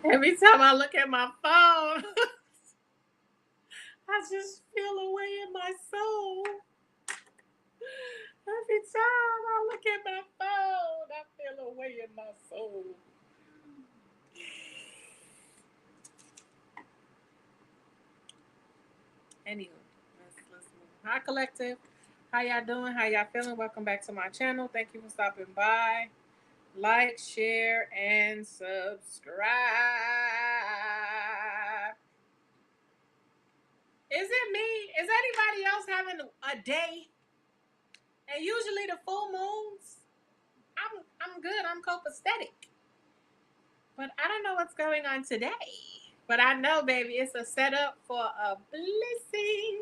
Every time I look at my phone, I just feel a way in my soul. Every time I look at my phone, I feel a way in my soul. Anywho, let's move. Hi, collective. How y'all doing? How y'all feeling? Welcome back to my channel. Thank you for stopping by. Like, share, and subscribe. Is it me? Is anybody else having a day? And usually the full moons, I'm good. I'm copacetic. But I don't know what's going on today. But I know, baby, it's a setup for a blessing.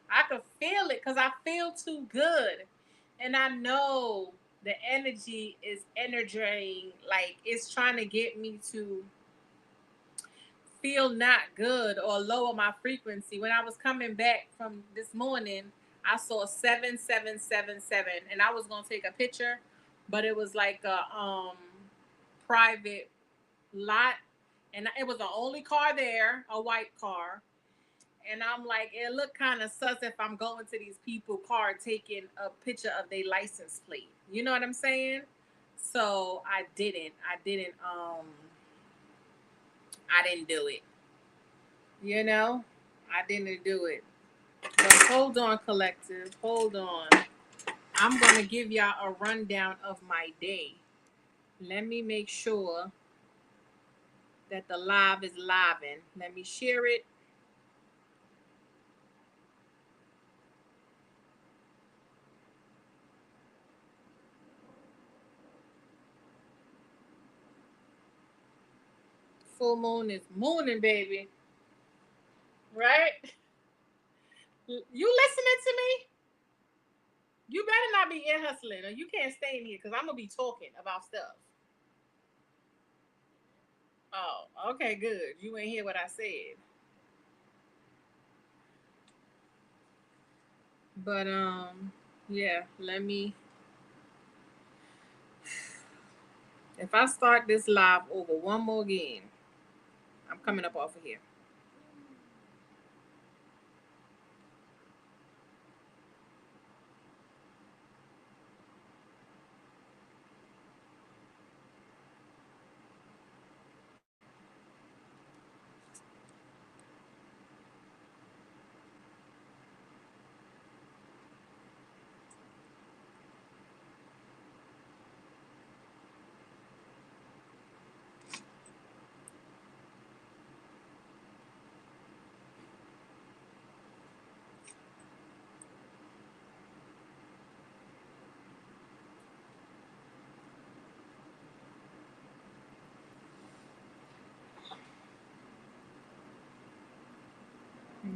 I can feel it because I feel too good. And I know the energy is energizing. Like it's trying to get me to feel not good or lower my frequency. When I was coming back from this morning, I saw 7777 and I was gonna take a picture, but it was like a private lot and it was the only car there, a white car. And I'm like, it looked kind of sus if I'm going to these people car taking a picture of their license plate. You know what I'm saying? So I didn't do it. You know? I didn't do it. But hold on, collective. Hold on. I'm gonna give y'all a rundown of my day. Let me make sure that the live is living. Let me share it. Full moon is mooning, baby. Right? You listening to me? You better not be ear hustling, or you can't stay in here because I'm gonna be talking about stuff. Oh, okay, good. You ain't hear what I said. But yeah. Let me. If I start this live over one more again, I'm coming up off of here.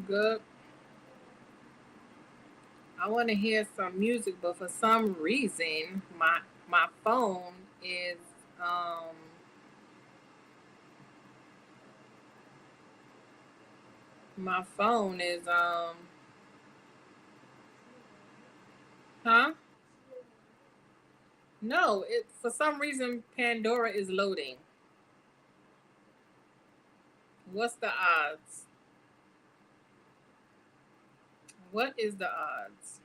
Good. I want to hear some music, but for some reason, my phone is um my phone is huh? No, it for some reason Pandora is loading. What's the odds? What is the odds?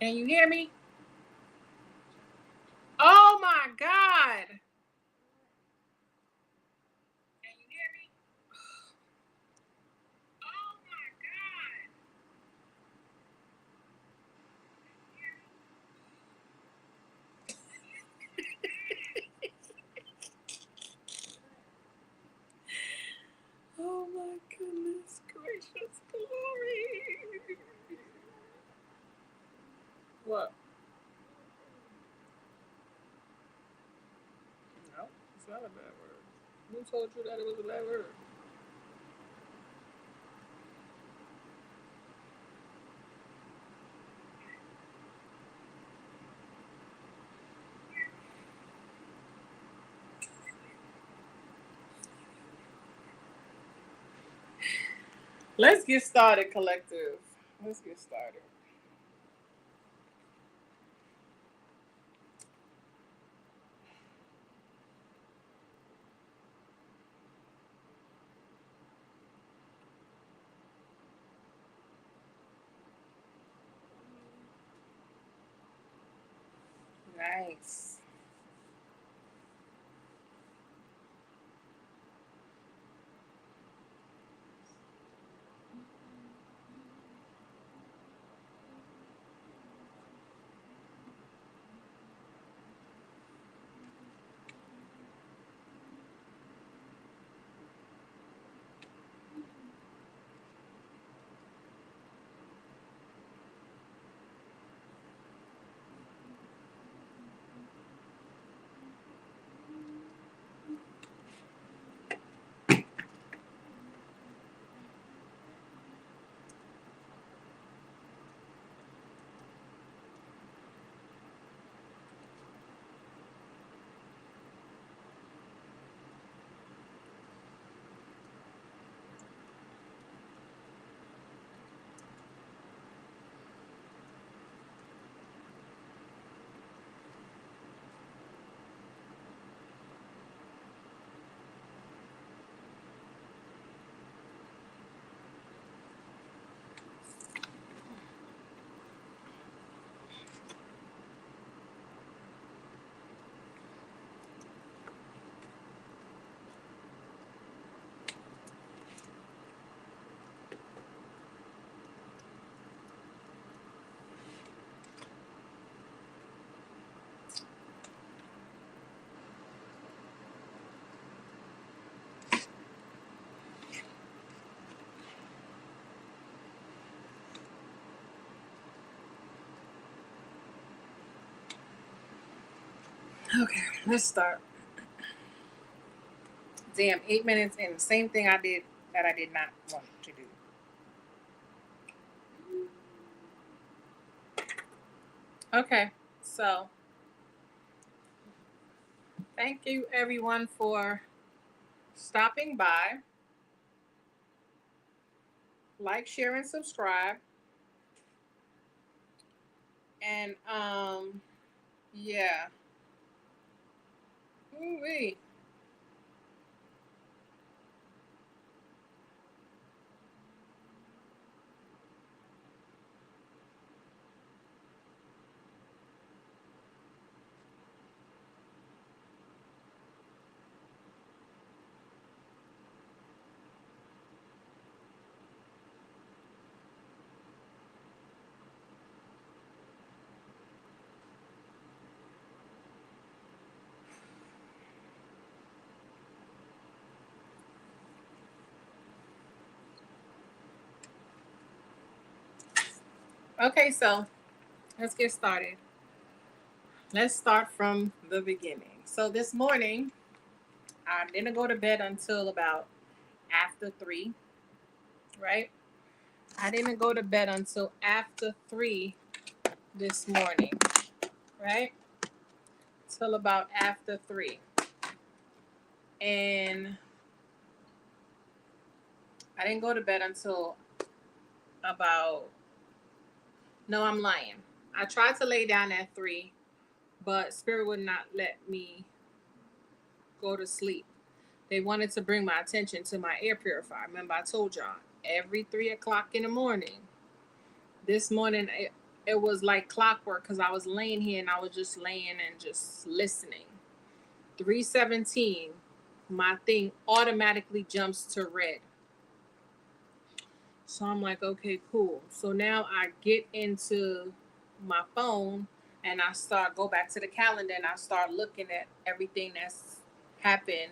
Can you hear me? Oh my God. Can you hear me? Oh my God. Oh my goodness gracious glory. not a bad word. Who told you that it was a bad word? Let's get started, collective. Let's get started. Nice. Okay, let's start. Damn, 8 minutes and the same thing I did that I did not want to do. Okay, so thank you everyone for stopping by. Like, share, and subscribe. And yeah. Ooh-wee. Okay, so let's get started. Let's start from the beginning. So this morning, I didn't go to bed until about after 3, right? I didn't go to bed until after 3 this morning, right? Till about after 3. And I didn't go to bed until about, no, I'm lying. I tried to lay down at 3, but Spirit would not let me go to sleep. They wanted to bring my attention to my air purifier. Remember, I told y'all every 3 o'clock in the morning. This morning, it was like clockwork because I was laying here and I was just laying and just listening. 3:17, my thing automatically jumps to red. So I'm like, okay, cool. So now I get into my phone and I start go back to the calendar and I start looking at everything that's happened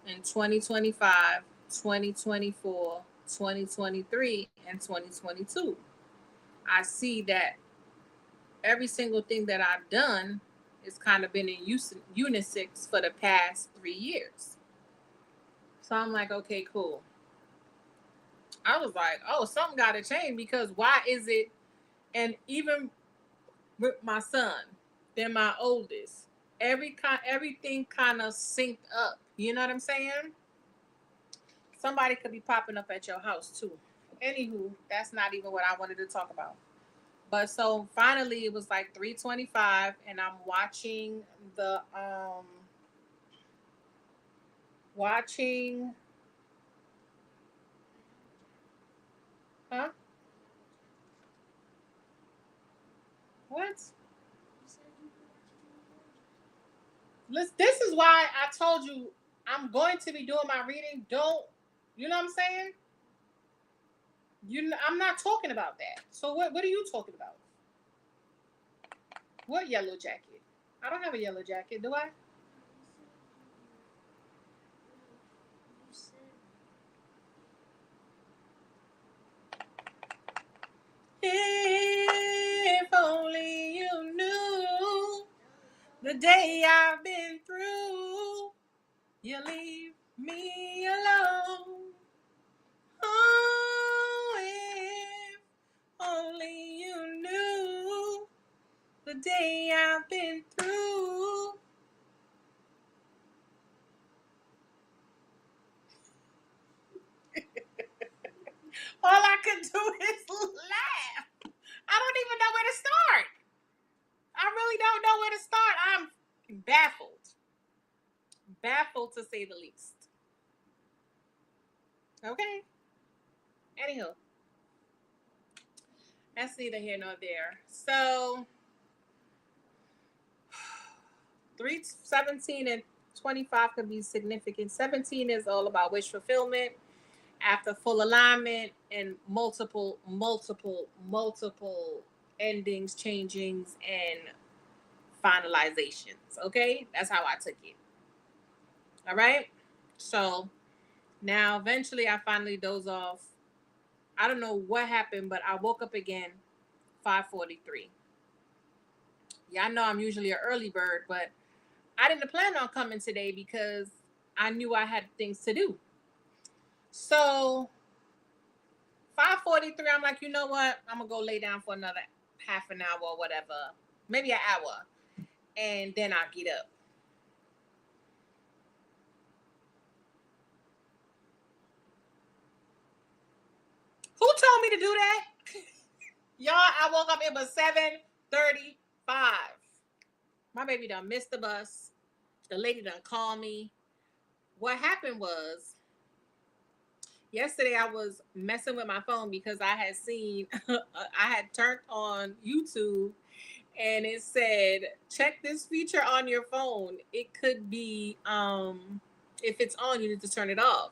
in 2025, 2024, 2023, and 2022. I see that every single thing that I've done it's kind of been in unisex for the past 3 years. So I'm like, okay, cool. I was like, oh, something got to change because why is it? And even with my son, then my oldest, everything kind of synced up. You know what I'm saying? Somebody could be popping up at your house too. Anywho, that's not even what I wanted to talk about. But so finally, it was like 3:25, and I'm watching the watching, huh? What? Listen, this is why I told you I'm going to be doing my reading. Don't, you know what I'm saying? I'm not talking about that. So what are you talking about? What yellow jacket? I don't have a yellow jacket, do I? If only you knew the day I've been through, you leave me alone. Oh, if only you knew the day I've been through. All I could do is laugh. I don't even know where to start. I really don't know where to start. I'm baffled. Baffled to say the least. Okay. Anywho, that's neither here nor there. So 17 and 25 could be significant. 17 is all about wish fulfillment after full alignment and multiple endings, changings, and finalizations. Okay, that's how I took it. All right. So now eventually I finally doze off. I don't know what happened, but I woke up again 5:43. Yeah, I know I'm usually an early bird, but I didn't plan on coming today because I knew I had things to do. So 5:43, I'm like, you know what? I'm gonna go lay down for another half an hour or whatever, maybe an hour, and then I'll get up. Who told me to do that? Y'all, I woke up, it was 7:35. My baby done missed the bus. The lady done called me. What happened was yesterday I was messing with my phone because I had seen I had turned on YouTube and it said check this feature on your phone. It could be if it's on, you need to turn it off.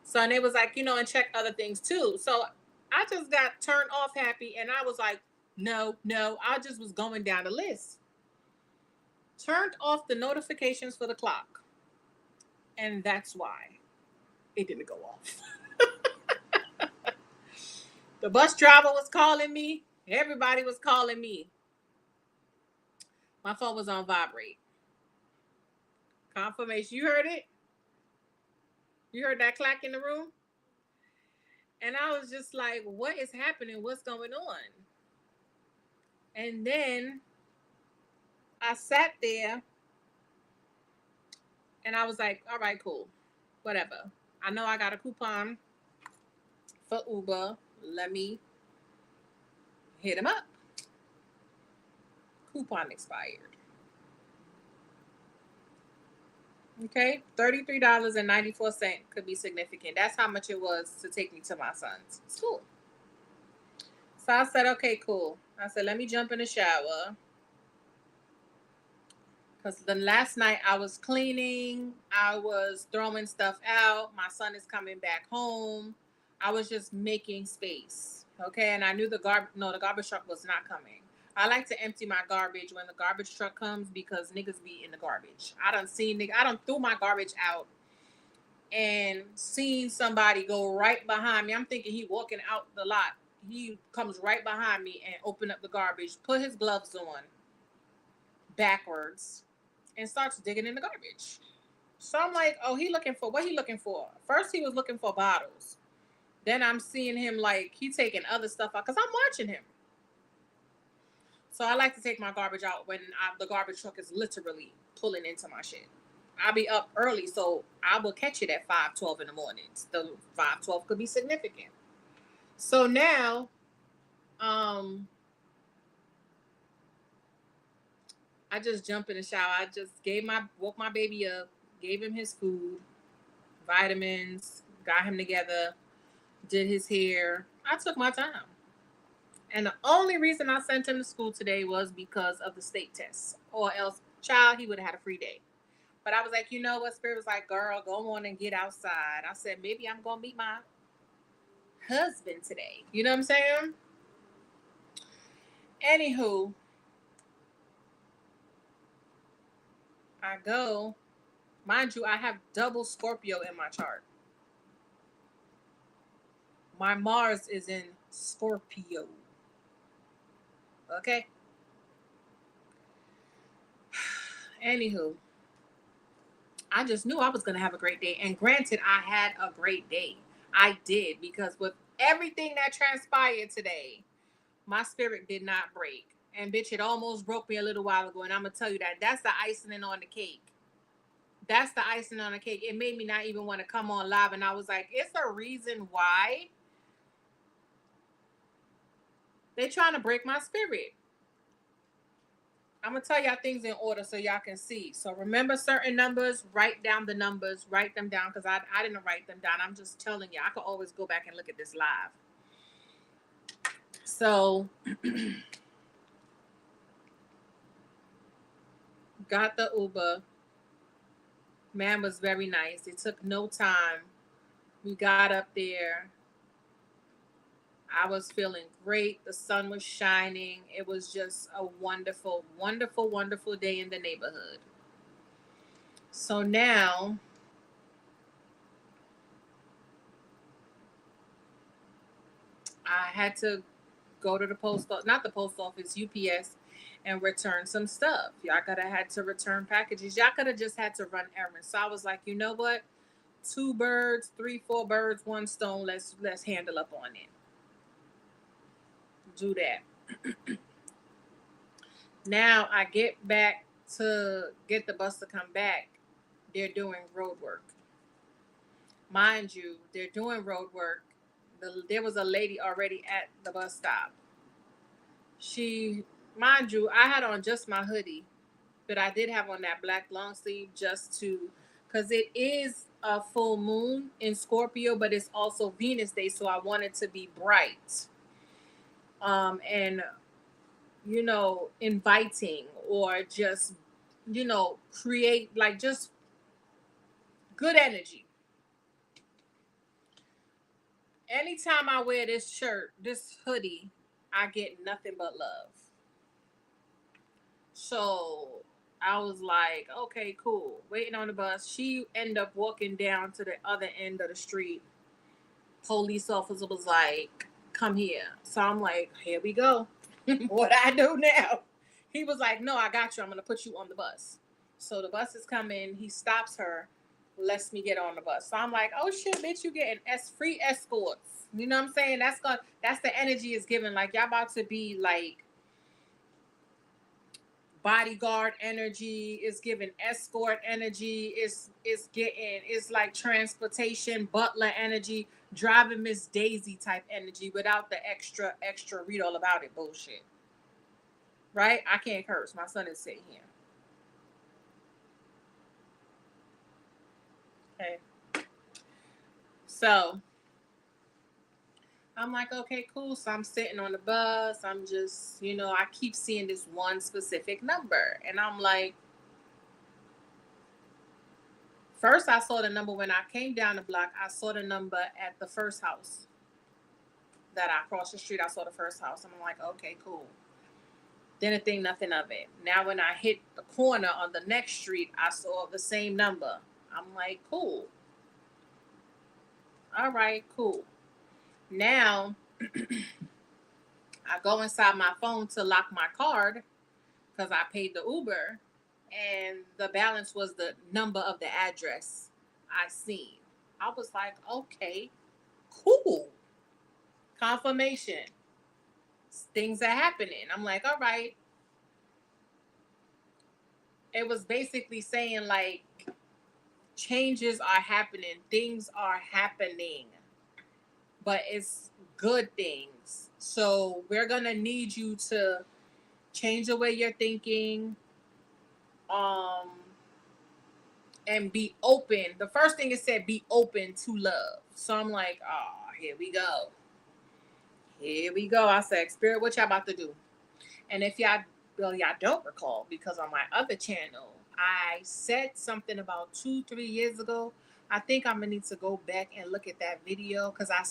So and it was like, and check other things too. So I just got turned off happy and I was like, no, I just was going down the list. Turned off the notifications for the clock. And that's why it didn't go off. The bus driver was calling me. Everybody was calling me. My phone was on vibrate. Confirmation. You heard it? You heard that clack in the room? And I was just like, what is happening? What's going on? And then I sat there and I was like, all right, cool. Whatever. I know I got a coupon for Uber. Let me hit him up. Coupon expired. Okay, $33.94 could be significant. That's how much it was to take me to my son's school. So I said, okay, cool. I said, let me jump in the shower. Because the last night I was cleaning, I was throwing stuff out. My son is coming back home. I was just making space. Okay, and I knew the garbage truck was not coming. I like to empty my garbage when the garbage truck comes because niggas be in the garbage. I done threw my garbage out and seen somebody go right behind me. I'm thinking he walking out the lot. He comes right behind me and open up the garbage, put his gloves on, backwards and starts digging in the garbage. So I'm like, oh, he looking for what he looking for? First he was looking for bottles. Then I'm seeing him like he taking other stuff out because I'm watching him. So I like to take my garbage out when the garbage truck is literally pulling into my shit. I'll be up early, so I will catch it at 5:12 in the morning. The 5:12 could be significant. So now, um, I just jump in the shower. I just woke my baby up, gave him his food, vitamins, got him together, did his hair. I took my time. And the only reason I sent him to school today was because of the state tests. Or else, child, he would have had a free day. But I was like, you know what? Spirit was like, girl, go on and get outside. I said, maybe I'm going to meet my husband today. You know what I'm saying? Anywho, I go. Mind you, I have double Scorpio in my chart. My Mars is in Scorpio. Okay? Anywho, I just knew I was going to have a great day. And granted, I had a great day. I did, because with everything that transpired today, my spirit did not break. And bitch, it almost broke me a little while ago. And I'm going to tell you that. That's the icing on the cake. That's the icing on the cake. It made me not even want to come on live. And I was like, it's a reason why they're trying to break my spirit. I'm going to tell y'all things in order so y'all can see. So remember certain numbers, write down the numbers, write them down, because I didn't write them down. I'm just telling you. I could always go back and look at this live. So, got the Uber. Man was very nice. It took no time. We got up there. I was feeling great. The sun was shining. It was just a wonderful, wonderful, wonderful day in the neighborhood. So now, I had to go to the not the post office, UPS, and return some stuff. Y'all could have had to return packages. Y'all could have just had to run errands. So I was like, you know what? 2 birds, 4 birds, 1 stone. Let's handle up on it. Do that. Now I get back to get the bus to come back. They're doing road work. Mind you, they're doing road work. There was a lady already at the bus stop. Mind you, I had on just my hoodie, but I did have on that black long sleeve because it is a full moon in Scorpio, but it's also Venus Day, so I wanted to be bright. And inviting, or just, create like just good energy. Anytime I wear this shirt, this hoodie, I get nothing but love. So I was like, okay, cool. Waiting on the bus. She ended up walking down to the other end of the street. Police officer was like, come here. So I'm like, here we go. What I do now? He was like, no, I got you. I'm going to put you on the bus. So the bus is coming. He stops her, lets me get on the bus. So I'm like, oh shit, bitch, you getting free escorts. You know what I'm saying? That's the energy is given. Like, y'all about to be like bodyguard energy. Is giving escort energy. It's like transportation butler energy, driving Miss Daisy type energy without the extra read all about it bullshit. Right? I can't curse. My son is sitting here. Okay. So I'm like, okay, cool. So I'm sitting on the bus. I'm just, I keep seeing this one specific number. And I'm like, first I saw the number when I came down the block. I saw the number at the first house that I crossed the street. I saw the first house. I'm like, okay, cool. Didn't think nothing of it. Now when I hit the corner on the next street, I saw the same number. I'm like, cool. All right, cool. Now I go inside my phone to lock my card because I paid the Uber, and the balance was the number of the address I seen. I was like, okay, cool. Confirmation. Things are happening. I'm like, all right. It was basically saying like changes are happening, things are happening, but it's good things. So we're gonna need you to change the way you're thinking, um, and be open. The first thing it said, be open to love. So I'm like, oh, here we go. Here we go. I said, Spirit, what y'all about to do? And if y'all don't recall, because on my other channel, I said something about 2-3 years ago. I think I'm gonna need to go back and look at that video because I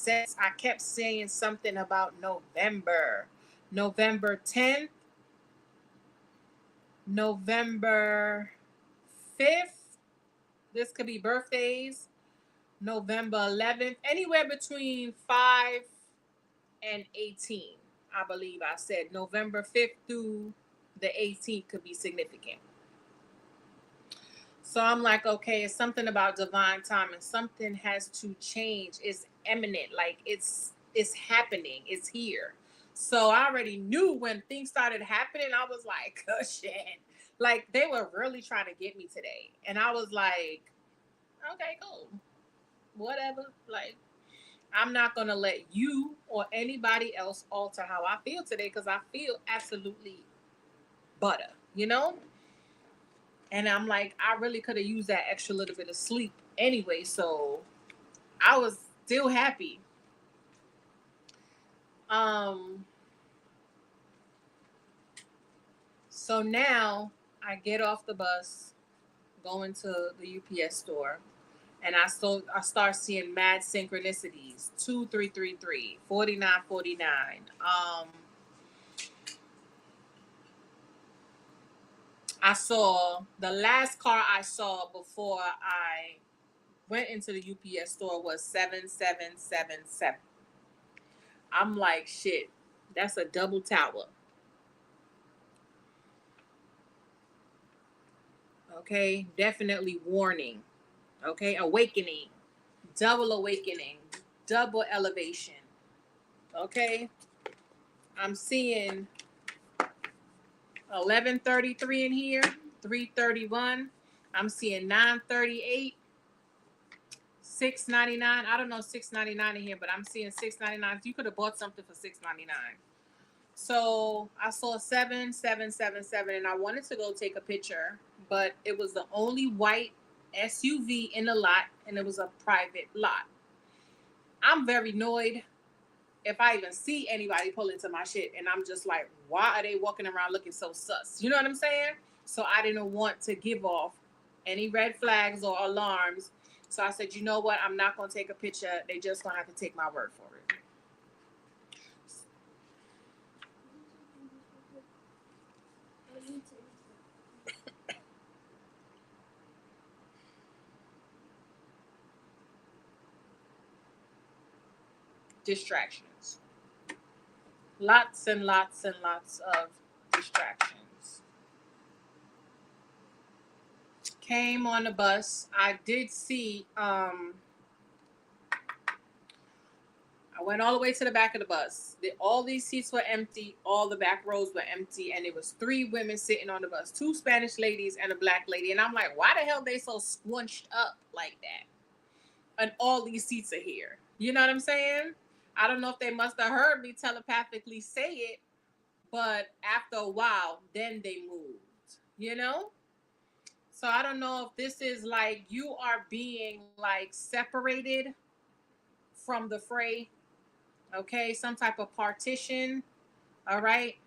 kept saying something about November 10th, November 5th. This could be birthdays. November 11th, anywhere between 5 and 18. I believe I said November 5th through the 18th could be significant. So I'm like, okay, it's something about divine time, and something has to change. It's imminent, like it's happening, it's here. So I already knew when things started happening. I was like, oh shit, like they were really trying to get me today, and I was like, okay, cool, whatever. Like I'm not gonna let you or anybody else alter how I feel today because I feel absolutely butter, you know. And I'm like, I really could have used that extra little bit of sleep anyway. So I was still happy. Um, so now I get off the bus, going to the UPS store, and I start seeing mad synchronicities. 2333, 4949. I saw the last car I saw before I went into the UPS store was 7777. I'm like, shit, that's a double tower. Okay, definitely warning. Okay, awakening, double awakening, double elevation. Okay, I'm seeing 1133 in here, 331. I'm seeing 938, 699. I don't know 699 in here, but I'm seeing 699. You could have bought something for 699. So I saw 7777, and I wanted to go take a picture, but it was the only white SUV in the lot, and it was a private lot. I'm very annoyed if I even see anybody pull into my shit, and I'm just like, why are they walking around looking so sus? You know what I'm saying? So I didn't want to give off any red flags or alarms. So I said, you know what? I'm not going to take a picture. They just going to have to take my word for it. Distractions. Lots and lots and lots of distractions. Came on the bus. I did see, I went all the way to the back of the bus. All these seats were empty. All the back rows were empty. And it was 3 women sitting on the bus, 2 Spanish ladies and a black lady. And I'm like, why the hell they so squunched up like that? And all these seats are here. You know what I'm saying? I don't know if they must have heard me telepathically say it, but after a while, then they moved, you know? So I don't know if this is like you are being like separated from the fray, okay? Some type of partition, all right?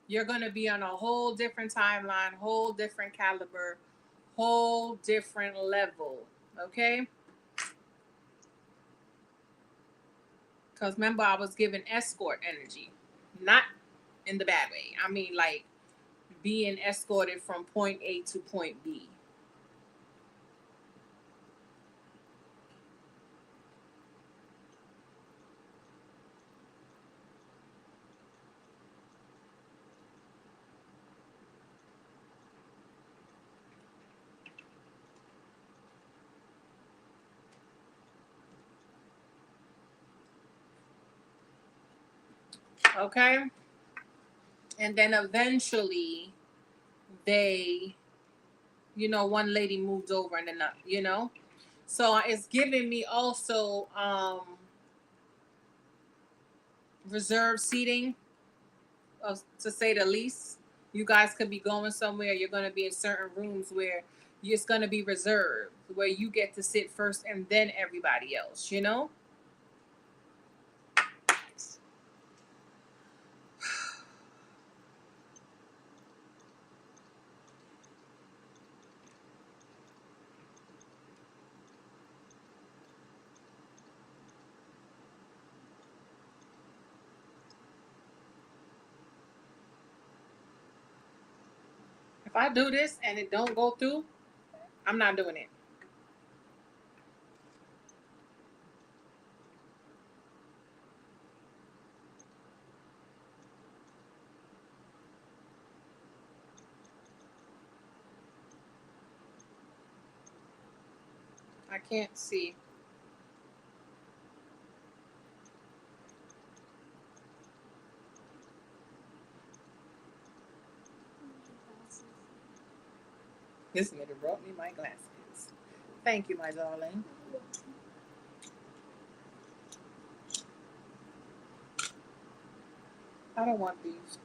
You're going to be on a whole different timeline, whole different caliber, whole different level, okay? Because remember, I was given escort energy, not in the bad way. I mean, like being escorted from point A to point B. Okay? And then eventually they, one lady moved over and then, so it's giving me also reserved seating, to say the least. You guys could be going somewhere. You're going to be in certain rooms where it's going to be reserved, where you get to sit first and then everybody else. If I do this and it don't go through, I'm not doing it. I can't see. This nigga brought me my glasses. Thank you, my darling. I don't want these.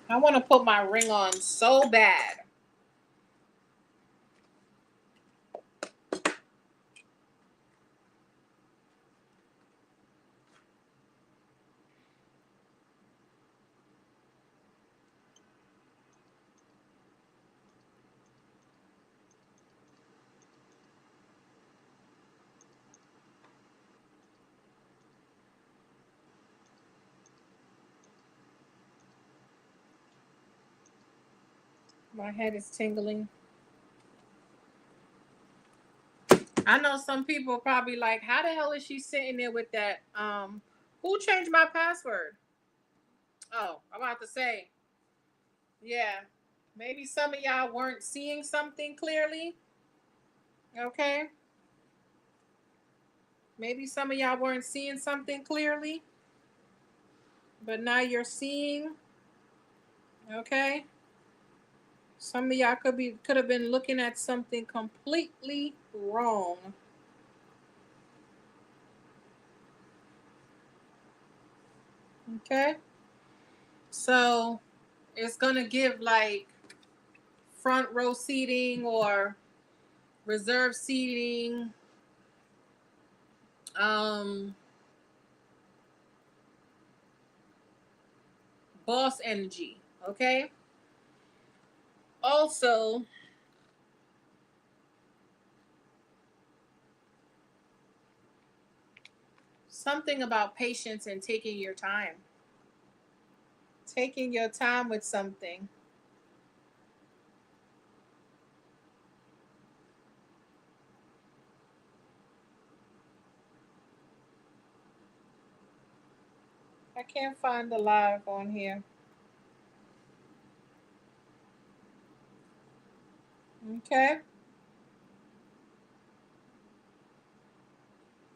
I want to put my ring on so bad. My head is tingling. I know some people probably like, how the hell is she sitting there with that? Who changed my password? Oh, I'm about to say, yeah. Maybe some of y'all weren't seeing something clearly. Okay. Maybe some of y'all weren't seeing something clearly, but now you're seeing. Okay. Some of y'all could have been looking at something completely wrong. Okay. So it's gonna give like front row seating or reserve seating, um, boss energy. Okay. Also, something about patience and taking your time. Taking your time with something. I can't find the live on here. Okay.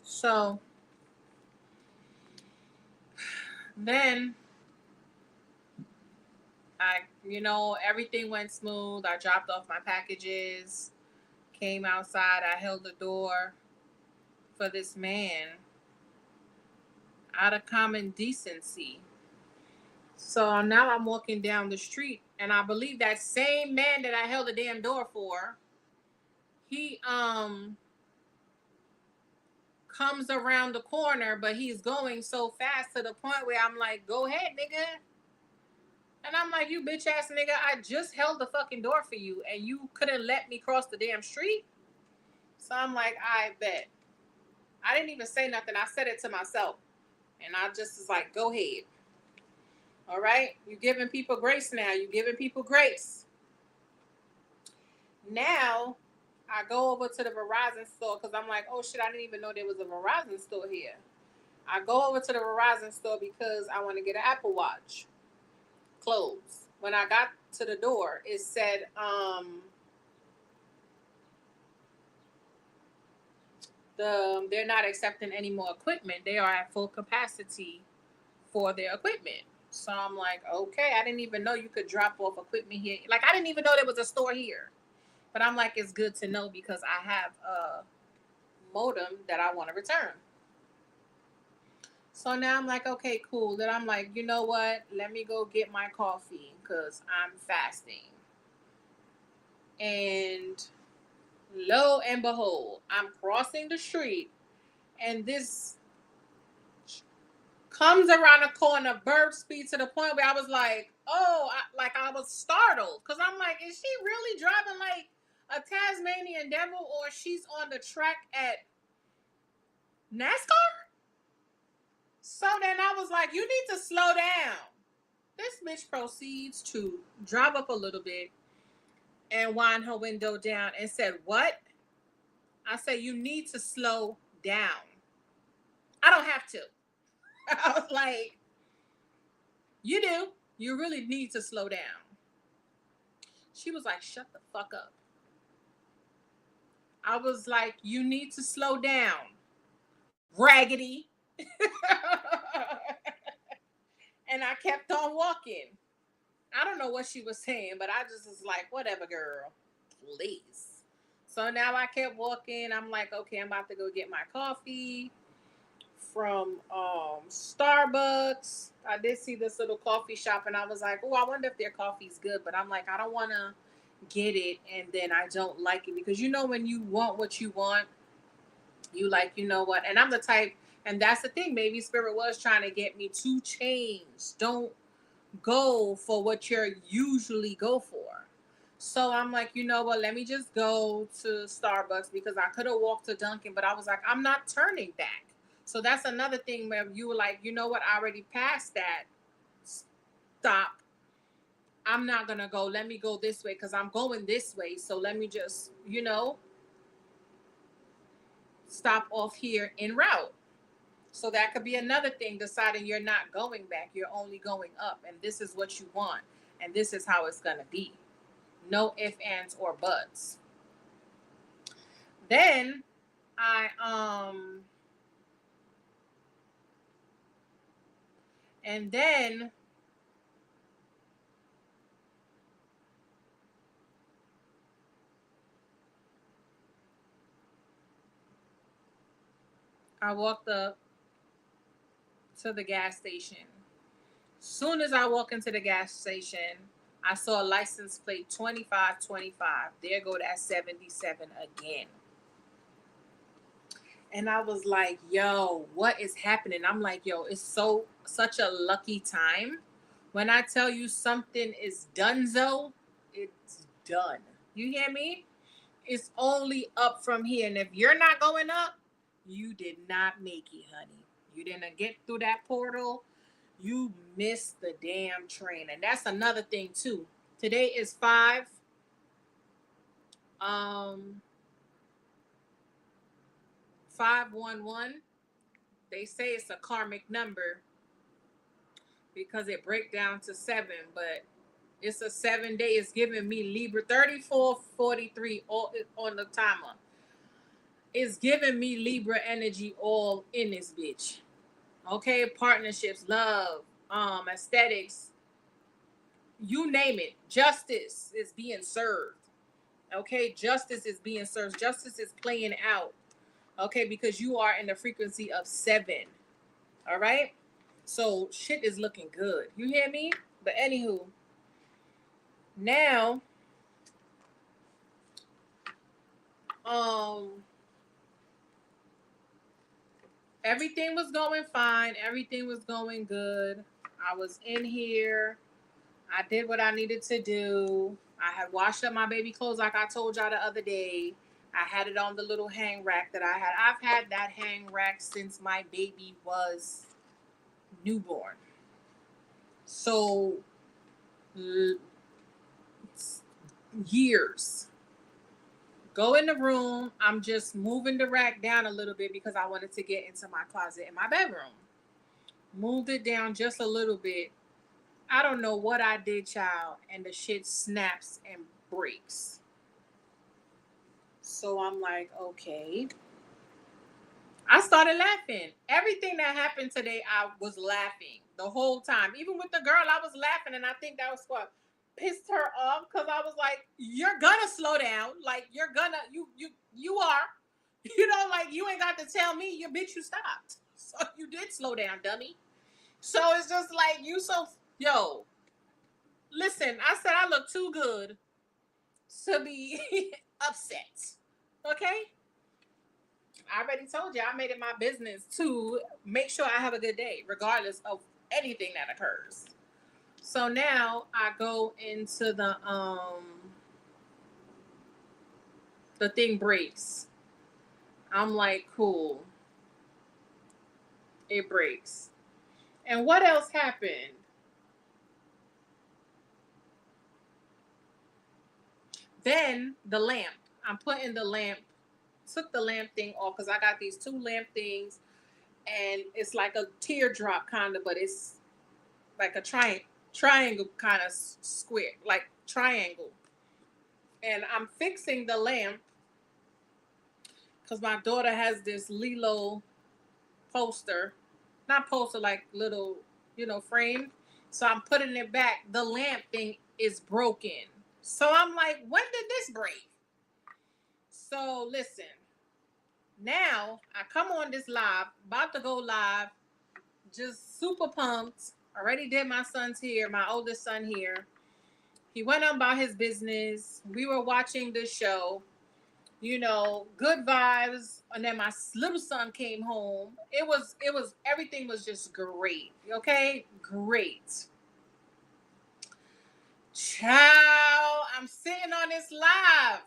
So then everything went smooth. I dropped off my packages, came outside. I held the door for this man out of common decency. So now I'm walking down the street, and I believe that same man that I held the damn door for, he comes around the corner, but he's going so fast to the point where I'm like, "Go ahead, nigga." And I'm like, "You bitch ass nigga, I just held the fucking door for you, and you couldn't let me cross the damn street." So I'm like, "I bet." I didn't even say nothing. I said it to myself, and I just was like, "Go ahead." All right, you giving people grace now. You giving people grace. Now, I go over to the Verizon store because I'm like, oh shit, I didn't even know there was a Verizon store here. I go over to the Verizon store because I want to get an Apple Watch. Clothes. when I got to the door, it said, they're not accepting any more equipment. They are at full capacity for their equipment. So I'm like, okay, I didn't even know you could drop off equipment here. Like, I didn't even know there was a store here. But I'm like, it's good to know because I have a modem that I want to return. So now I'm like, okay, cool. Then I'm like, you know what? Let me go get my coffee because I'm fasting. And lo and behold, I'm crossing the street and this comes around the corner, bird speed to the point where I was like, oh, I was startled because I'm like, is she really driving like a Tasmanian devil or she's on the track at NASCAR? So then I was like, you need to slow down. This bitch proceeds to drive up a little bit and wind her window down and said, what? I said, you need to slow down. I don't have to. I was like, you do. You really need to slow down. She was like, shut the fuck up. I was like, you need to slow down, raggedy. And I kept on walking. I don't know what she was saying, but I just was like, whatever, girl, please. So now I kept walking. I'm like, okay, I'm about to go get my coffee from Starbucks. I did see this little coffee shop and I was like, oh, I wonder if their coffee's good. But I'm like, I don't want to get it and then I don't like it because you know when you want what you want, you like, you know what? And I'm the type, and that's the thing. Maybe Spirit was trying to get me to change. Don't go for what you're usually go for. So I'm like, you know what? Let me just go to Starbucks because I could have walked to Dunkin', but I was like, I'm not turning back. So that's another thing where you were like, you know what? I already passed that stop. I'm not gonna go. Let me go this way because I'm going this way. So let me just, stop off here en route. So that could be another thing, deciding you're not going back, you're only going up, and this is what you want, and this is how it's gonna be. No ifs, ands, or buts. Then and then I walked up to the gas station. Soon as I walk into the gas station, I saw a license plate 2525. There go that 77 again. And I was like, yo, what is happening? I'm like, yo, it's such a lucky time. When I tell you something is donezo, it's done. You hear me? It's only up from here. And if you're not going up, you did not make it, honey. You didn't get through that portal. You missed the damn train. And that's another thing too. Today is 511. They say it's a karmic number because it break down to 7, but it's a 7 day. It's giving me Libra 3443 all on the timer. It's giving me Libra energy all in this bitch. Okay, partnerships, love, aesthetics, you name it. Justice is being served. Okay, justice is being served. Justice is playing out. Okay, because you are in the frequency of 7. All right, so shit is looking good. You hear me? But anywho, now, everything was going fine. Everything was going good. I was in here. I did what I needed to do. I had washed up my baby clothes like I told y'all the other day. I had it on the little hang rack that I had. I've had that hang rack since my baby was newborn. So, years. Go in the room. I'm just moving the rack down a little bit because I wanted to get into my closet in my bedroom. Moved it down just a little bit. I don't know what I did, child, and the shit snaps and breaks. So I'm like, okay. I started laughing. Everything that happened today, I was laughing the whole time. Even with the girl, I was laughing, and I think that was what pissed her off because I was like, "You're gonna slow down. Like you're gonna you are, like you ain't got to tell me, you bitch, you stopped. So you did slow down, dummy. So it's just like you so yo. Listen, I said I look too good to be upset. Okay, I already told you I made it my business to make sure I have a good day, regardless of anything that occurs. So now I go into the thing breaks. I'm like, cool, it breaks. And what else happened? Then the lamp. I'm putting the lamp. Took the lamp thing off because I got these two lamp things, and it's like a teardrop kind of, but it's like a triangle kind of square, like triangle. And I'm fixing the lamp because my daughter has this Lilo poster, not poster, like little, frame. So I'm putting it back. The lamp thing is broken. So I'm like, when did this break? So listen, now I come on this live, about to go live, just super pumped. Already did my son's here, my oldest son here. He went on about his business. We were watching this show, good vibes. And then my little son came home. It was everything was just great. Okay, great. Ciao. I'm sitting on this live.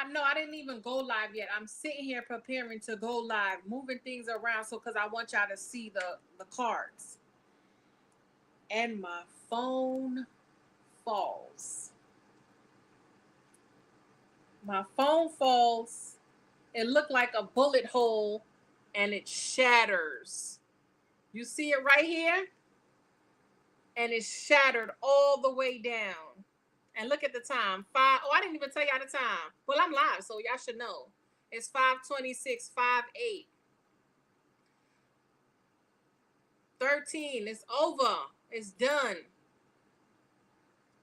I didn't even go live yet. I'm sitting here preparing to go live, moving things around because I want y'all to see the cards. And my phone falls. My phone falls. It looked like a bullet hole and it shatters. You see it right here? And it shattered all the way down. And look at the time. I didn't even tell y'all the time. Well, I'm live, so y'all should know. It's 5:26, 5:08. 13. It's over. It's done.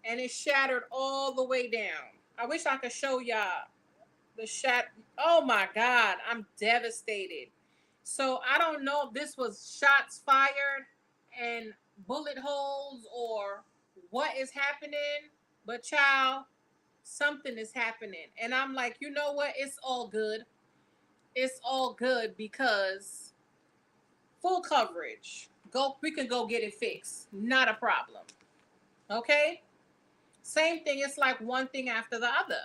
And it shattered all the way down. I wish I could show y'all the Oh my God, I'm devastated. So I don't know if this was shots fired and bullet holes or what is happening, but child, something is happening. And I'm like, you know what? It's all good. It's all good because full coverage. We can go get it fixed. Not a problem. Okay? Same thing. It's like one thing after the other.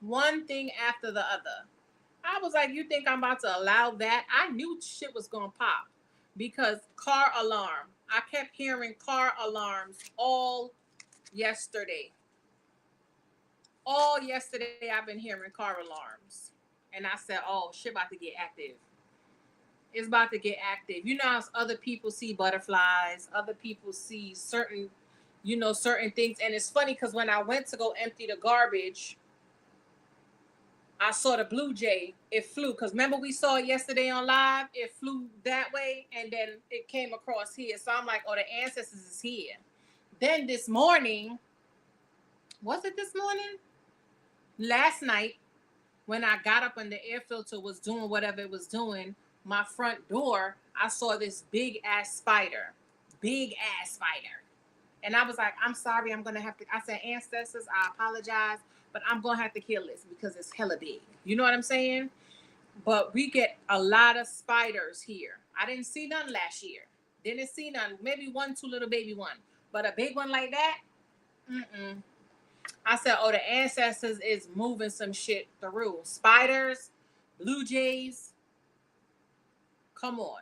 One thing after the other. I was like, you think I'm about to allow that? I knew shit was going to pop because car alarm. I kept hearing car alarms all yesterday. All yesterday, I've been hearing car alarms. And I said, oh, shit about to get active. It's about to get active. You know how other people see butterflies, other people see certain things. And it's funny because when I went to go empty the garbage, I saw the blue jay. It flew. Because remember we saw it yesterday on live? It flew that way and then it came across here. So I'm like, oh, the ancestors is here. Then this morning, was it this morning? Last night, when I got up and the air filter was doing whatever it was doing, my front door, I saw this big ass spider. Big ass spider. And I was like, I'm sorry, I'm going to have to, I said, ancestors, I apologize, but I'm going to have to kill this because it's hella big. You know what I'm saying? But we get a lot of spiders here. I didn't see none last year. Didn't see none. Maybe one, two little baby one. But a big one like that? Mm-mm. I said, oh, the ancestors is moving some shit through. Spiders, blue jays. Come on.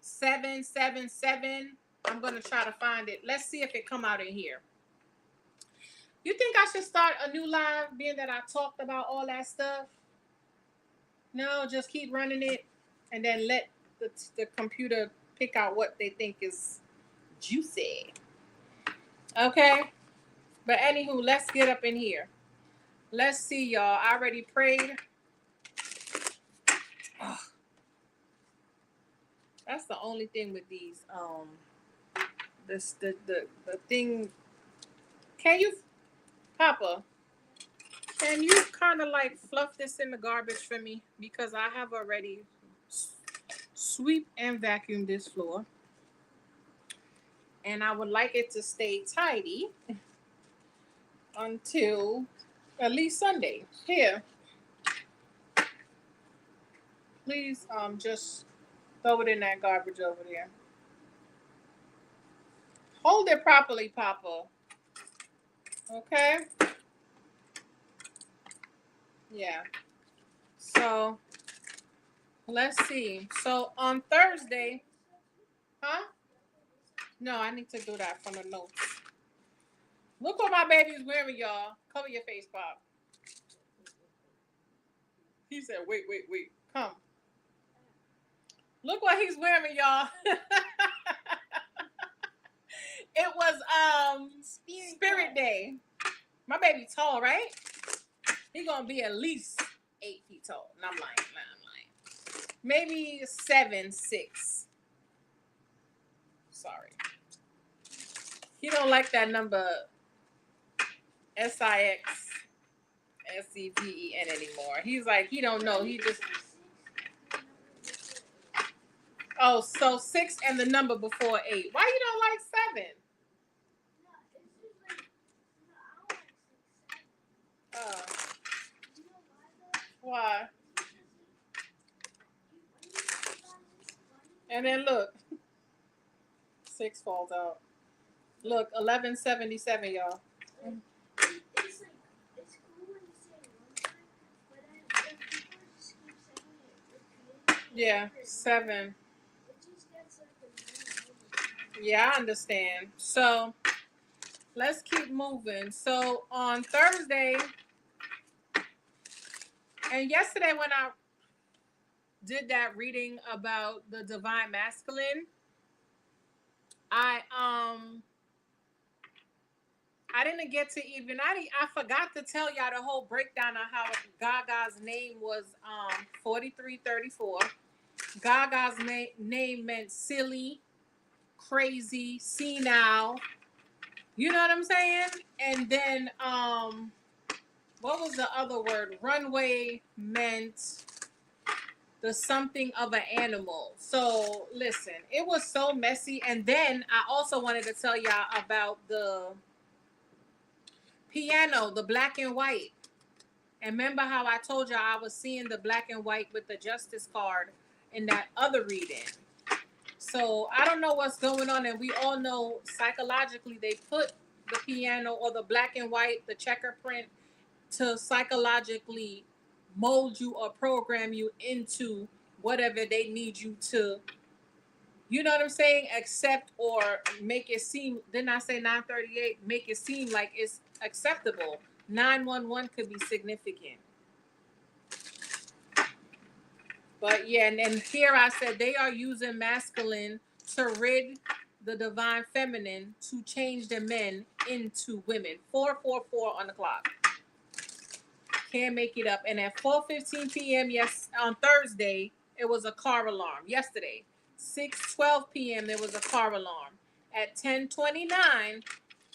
777. I'm going to try to find it. Let's see if it come out in here. You think I should start a new live being that I talked about all that stuff? No, just keep running it and then let the computer pick out what they think is juicy. Okay? But anywho, let's get up in here. Let's see, y'all. I already prayed. Ugh. That's the only thing with these. The thing. Can you, Papa? Can you kind of like fluff this in the garbage for me, because I have already sweep and vacuum this floor, and I would like it to stay tidy until at least Sunday. Here, please, just throw it in that garbage over there. Hold it properly, Papa. Okay? Yeah. So, let's see. So, on Thursday, huh? No, I need to do that from the notes. Look what my baby's wearing, y'all. Cover your face, Pop. He said, wait. Come. Look what he's wearing, y'all. It was Spirit Day. My baby tall, right? He gonna be at least 8 feet tall. And I'm lying. Maybe 7, 6. Sorry. He don't like that number SIXSEVEN anymore. He's like, he don't know. He just... Oh, so 6 and the number before 8. Why you don't like 7? Why? And then look. 6 falls out. Look, 1177, y'all. Yeah, 7. Yeah, I understand. So let's keep moving. So on Thursday and yesterday, when I did that reading about the divine masculine, I didn't get to even, I forgot to tell y'all the whole breakdown of how Gaga's name was 4334. Gaga's name meant silly, crazy, senile. You know what I'm saying? And then what was the other word? Runway meant the something of an animal. So listen, it was so messy. And then I also wanted to tell y'all about the piano, the black and white. And remember how I told y'all I was seeing the black and white with the justice card in that other reading. So I don't know what's going on. And we all know psychologically they put the piano or the black and white, the checker print, to psychologically mold you or program you into whatever they need you to, you know what I'm saying, accept or make it seem, didn't I say 938, make it seem like it's acceptable. 911 could be significant. But yeah, and here I said they are using masculine to rid the divine feminine to change the men into women. 444 on the clock. Can't make it up. And at 4:15 p.m. on Thursday, it was a car alarm. Yesterday, 6:12 p.m. there was a car alarm. At 10:29,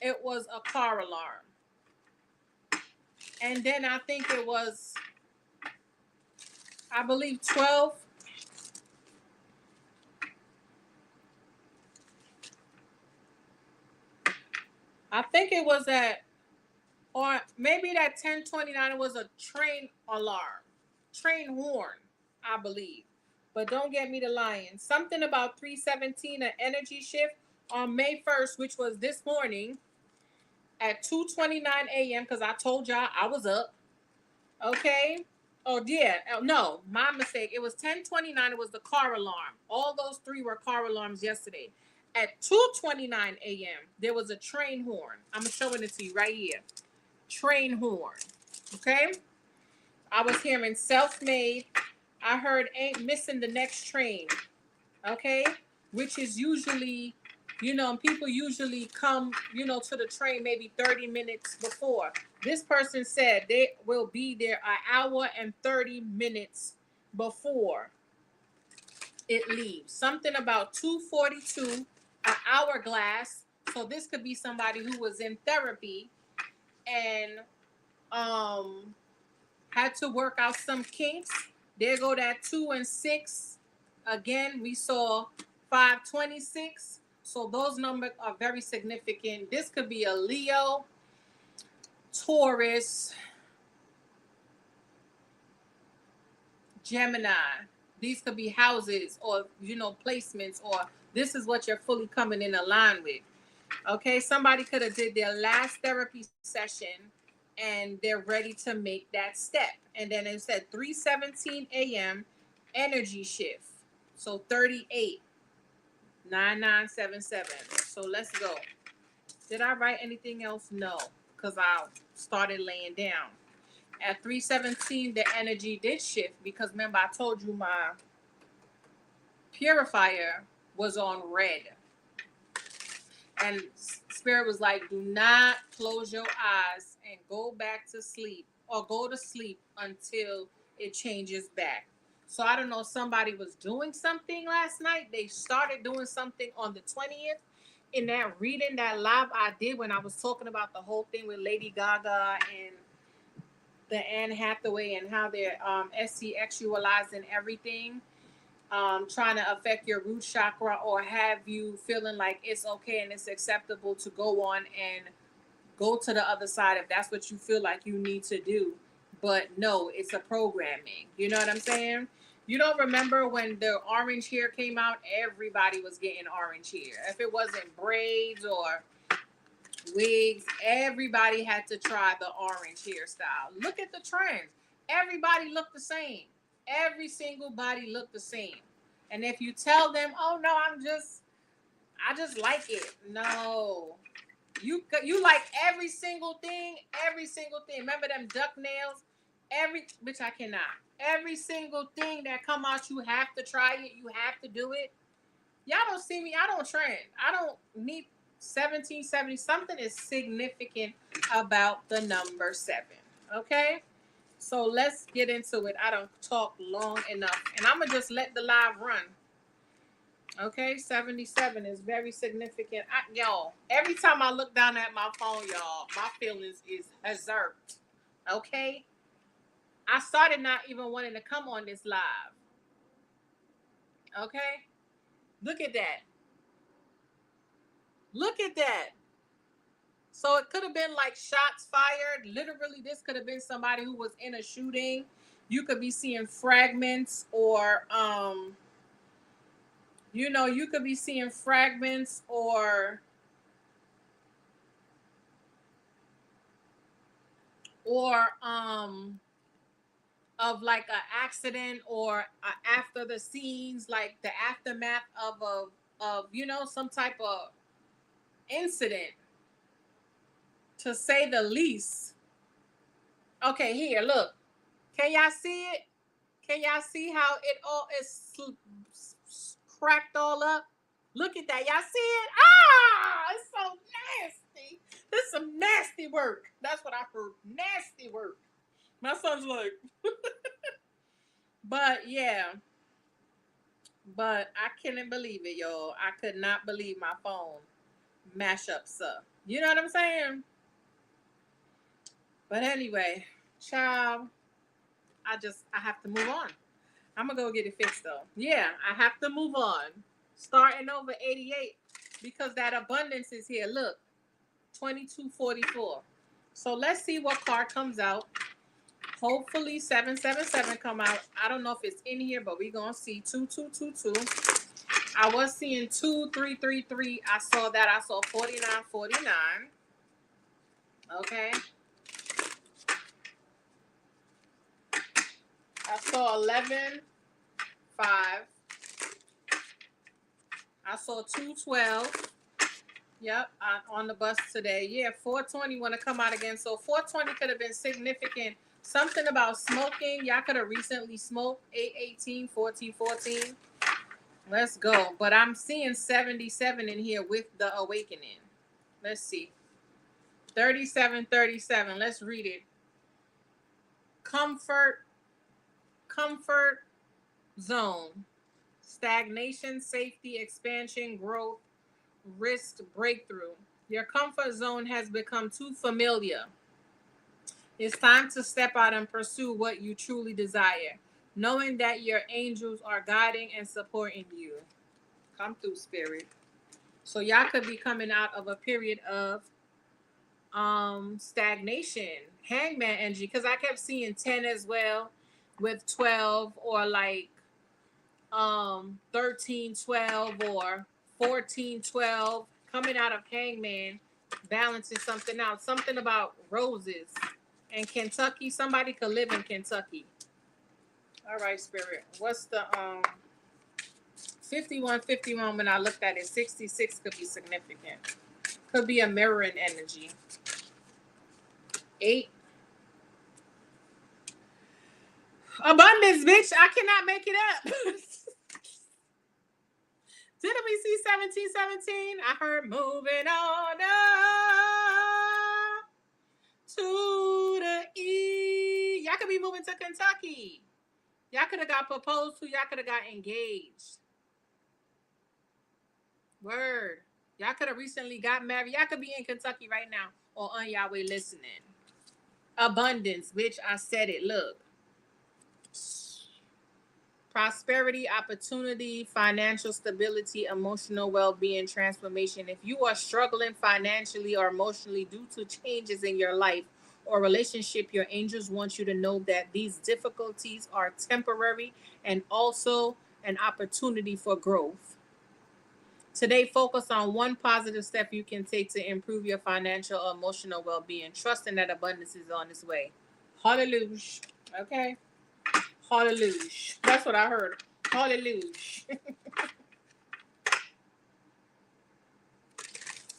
it was a car alarm. And then I think it was, I believe 12. I think it was at, or maybe that 10:29 it was a train alarm, train horn, I believe. But don't get me to lying. Something about 3:17, an energy shift on May 1st, which was this morning at 2:29 a.m. because I told y'all I was up. Okay. Oh yeah. No, my mistake. It was 10:29. It was the car alarm. All those 3 were car alarms yesterday. At 2:29 a.m. there was a train horn. I'm showing it to you right here. Train horn. Okay. I was hearing self-made. I heard ain't missing the next train. Okay. which is usually, people usually come, to the train maybe 30 minutes before. This person said they will be there an hour and 30 minutes before it leaves. Something about 2:42, an hourglass. So this could be somebody who was in therapy and had to work out some kinks. There go that 2 and 6. Again, we saw 526. So those numbers are very significant. This could be a Leo, Taurus, Gemini. These could be houses or, placements, or this is what you're fully coming in line with. Okay, somebody could have did their last therapy session and they're ready to make that step. And then it said 3:17 a.m. energy shift. So 38 9977. So let's go. Did I write anything else? No, because I started laying down. At 3:17, the energy did shift because remember I told you my purifier was on red. And Spirit was like, do not close your eyes and go back to sleep or go to sleep until it changes back. So I don't know, somebody was doing something last night. They started doing something on the 20th. In that reading, that live I did when I was talking about the whole thing with Lady Gaga and the Anne Hathaway and how they're SC-actualizing everything. Trying to affect your root chakra or have you feeling like it's okay and it's acceptable to go on and go to the other side if that's what you feel like you need to do. But no, it's a programming. You know what I'm saying? You don't remember when the orange hair came out? Everybody was getting orange hair. If it wasn't braids or wigs, everybody had to try the orange hairstyle. Look at the trends. Everybody looked the same. Every single body looked the same. And if you tell them, "Oh no, I just like it." No. You like every single thing, every single thing. Remember them duck nails? Which I cannot. Every single thing that come out, you have to try it. You have to do it. Y'all don't see me. I don't trend. I don't need 1770. Something is significant about the number 7. Okay? So let's get into it. I don't talk long enough. And I'm going to just let the live run. Okay? 77 is very significant. Y'all, every time I look down at my phone, y'all, my feelings is hazard. Okay? I started not even wanting to come on this live. Okay? Look at that. Look at that. So it could have been like shots fired. Literally, this could have been somebody who was in a shooting. You could be seeing fragments or, you could be seeing fragments or of like an accident or after the scenes, like the aftermath of some type of incident, to say the least. Okay, here, look. Can y'all see it? Can y'all see how it all is cracked all up? Look at that. Y'all see it? Ah, it's so nasty. This is some nasty work. That's what I heard. Nasty work. My son's like, but yeah. But I couldn't believe it, y'all. I could not believe my phone mashups up. You know what I'm saying? But anyway, child, I have to move on. I'm gonna go get it fixed though. Yeah, I have to move on. Starting over 88 because that abundance is here. Look, 2244. So let's see what card comes out. Hopefully 777 come out. I don't know if it's in here, but we're gonna see 2222. I was seeing 2333. I saw that. I saw 4949. Okay. I saw 11 5. I saw 212. Yep, on the bus today. Yeah, 420 want to come out again. So 420 could have been significant. Something about smoking. Y'all could have recently smoked. 818, 1414. Let's go. But I'm seeing 77 in here with the awakening. Let's see. 3737. Let's read it. Comfort, comfort zone. Stagnation, safety, expansion, growth, risk, breakthrough. Your comfort zone has become too familiar. It's time to step out and pursue what you truly desire, knowing that your angels are guiding and supporting you. Come through, spirit. So y'all could be coming out of a period of stagnation, hangman energy, because I kept seeing 10 as well with 12, or like 1312 or 1412, coming out of hangman, balancing something out, something about roses and Kentucky. Somebody could live in Kentucky. All right, spirit. What's the 5151? When I looked at it, 66 could be significant. Could be a mirroring energy. 8. Abundance, bitch. I cannot make it up. Didn't we see 1717? I heard moving on up to the E. Y'all could be moving to Kentucky. Y'all could have got proposed to. Y'all could have got engaged. Word. Y'all could have recently got married. Y'all could be in Kentucky right now or on y'all way listening. Abundance, bitch. I said it. Look. Prosperity, opportunity, financial stability, emotional well-being, transformation. If you are struggling financially or emotionally due to changes in your life or relationship, your angels want you to know that these difficulties are temporary and also an opportunity for growth. Today, focus on one positive step you can take to improve your financial or emotional well-being, trusting that abundance is on its way. Hallelujah. Okay. Hallelujah. That's what I heard. Hallelujah.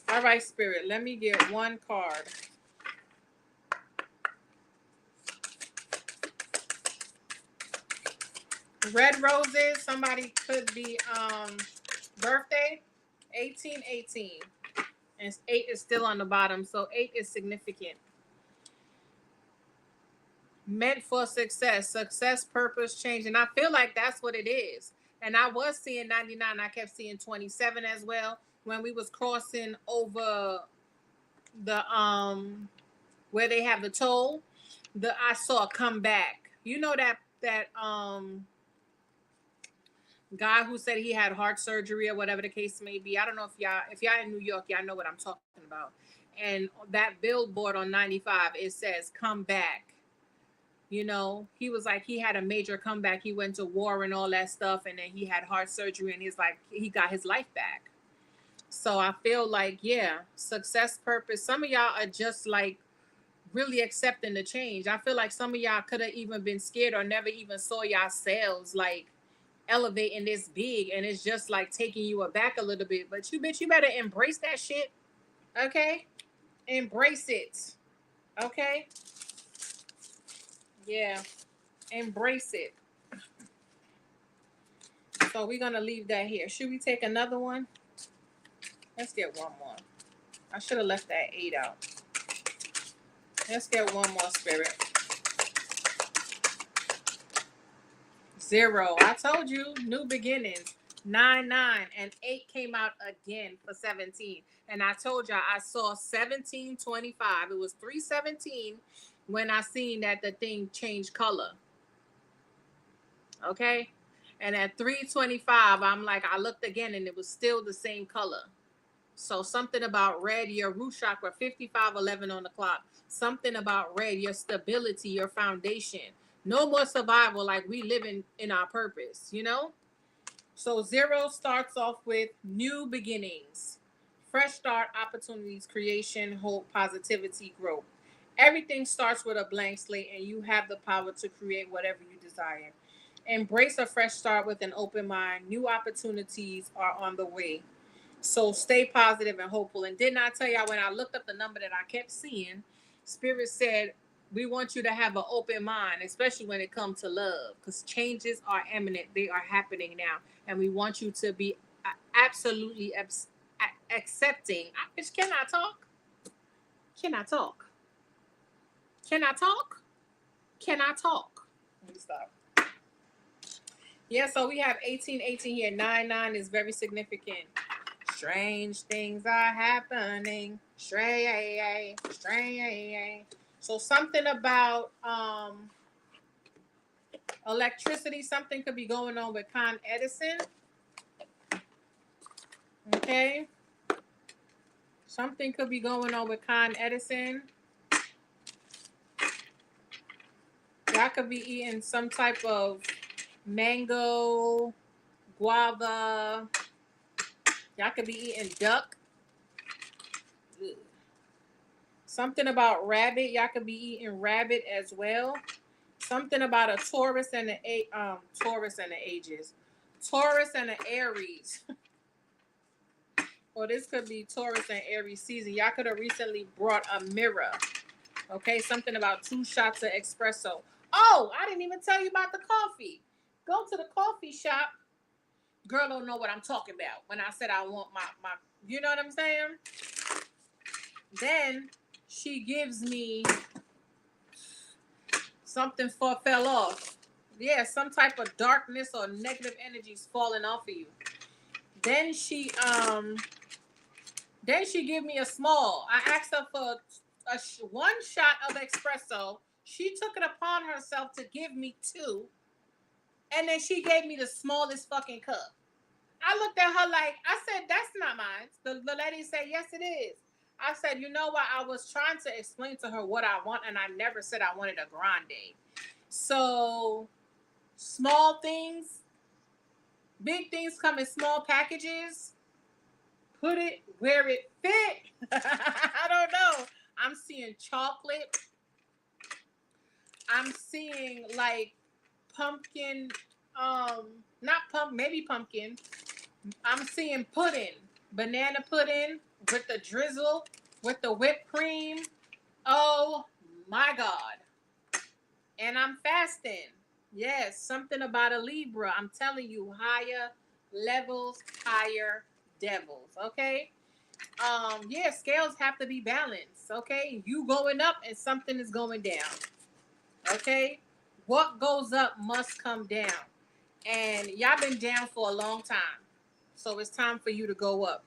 All right, spirit. Let me get one card. Red roses. Somebody could be birthday 1818. And 8 is still on the bottom. So 8 is significant. Meant for success, purpose, change. And I feel like that's what it is. And I was seeing 99. I kept seeing 27 as well. When we was crossing over the where they have the toll, I saw a comeback. You know that guy who said he had heart surgery or whatever the case may be. I don't know if y'all in New York, y'all know what I'm talking about. And that billboard on 95, it says come back. You know, he was like, he had a major comeback. He went to war and all that stuff, and then he had heart surgery, and he's like, he got his life back. So I feel like, yeah, success, purpose. Some of y'all are just like really accepting the change. I feel like some of y'all could have even been scared or never even saw yourselves like elevating this big, and it's just like taking you aback a little bit. But you bitch, you better embrace that shit. Okay? Embrace it. Okay? Yeah. Embrace it. So we're gonna leave that here. Should we take another one? Let's get one more. I should have left that 8 out. Let's get one more, spirit. 0. I told you, new beginnings. 9, 9, and 8 came out again for 17. And I told y'all I saw 1725. It was 317 when I seen that the thing changed color. Okay? And at 325, I'm like, I looked again and it was still the same color. So something about red, your root chakra, 5511 on the clock. Something about red, your stability, your foundation. No more survival, like we live in our purpose, you know? So 0 starts off with new beginnings, fresh start, opportunities, creation, hope, positivity, growth. Everything starts with a blank slate, and you have the power to create whatever you desire. Embrace a fresh start with an open mind. New opportunities are on the way. So stay positive and hopeful. And didn't I tell y'all when I looked up the number that I kept seeing, Spirit said We want you to have an open mind, especially when it comes to love, because changes are imminent. They are happening now. And we want you to be absolutely accepting. Bitch, can I talk? Can I talk? Can I talk? Can I talk? Let me stop. Yeah, so we have 1818 here. 99 is very significant. Strange things are happening. Strange. So something about electricity, something could be going on with Con Edison. Okay. Something could be going on with Con Edison. Y'all could be eating some type of mango, guava. Y'all could be eating duck. Ugh. Something about rabbit. Y'all could be eating rabbit as well. Something about a Taurus and the Taurus and the ages. Taurus and the Aries. Or this could be Taurus and Aries season. Y'all could have recently brought a mirror. Okay, something about 2 shots of espresso. Oh, I didn't even tell you about the coffee. Go to the coffee shop. Girl don't know what I'm talking about when I said I want my you know what I'm saying? Then she gives me something fell off. Yeah, some type of darkness or negative energies falling off of you. Then she give me a small. I asked her for one shot of espresso. She took it upon herself to give me 2. And then she gave me the smallest fucking cup. I looked at her like, I said, that's not mine. The lady said, yes, it is. I said, you know what? I was trying to explain to her what I want, and I never said I wanted a grande. So, small things, big things come in small packages. Put it where it fit. I don't know. I'm seeing chocolate. I'm seeing like pumpkin, not pump, maybe pumpkin. I'm seeing pudding, banana pudding with the drizzle, with the whipped cream. Oh my God. And I'm fasting. Yes, something about a Libra. I'm telling you, higher levels, higher devils. Okay. Yeah, scales have to be balanced. Okay. You going up and something is going down. Okay. What goes up must come down. And y'all been down for a long time. So it's time for you to go up.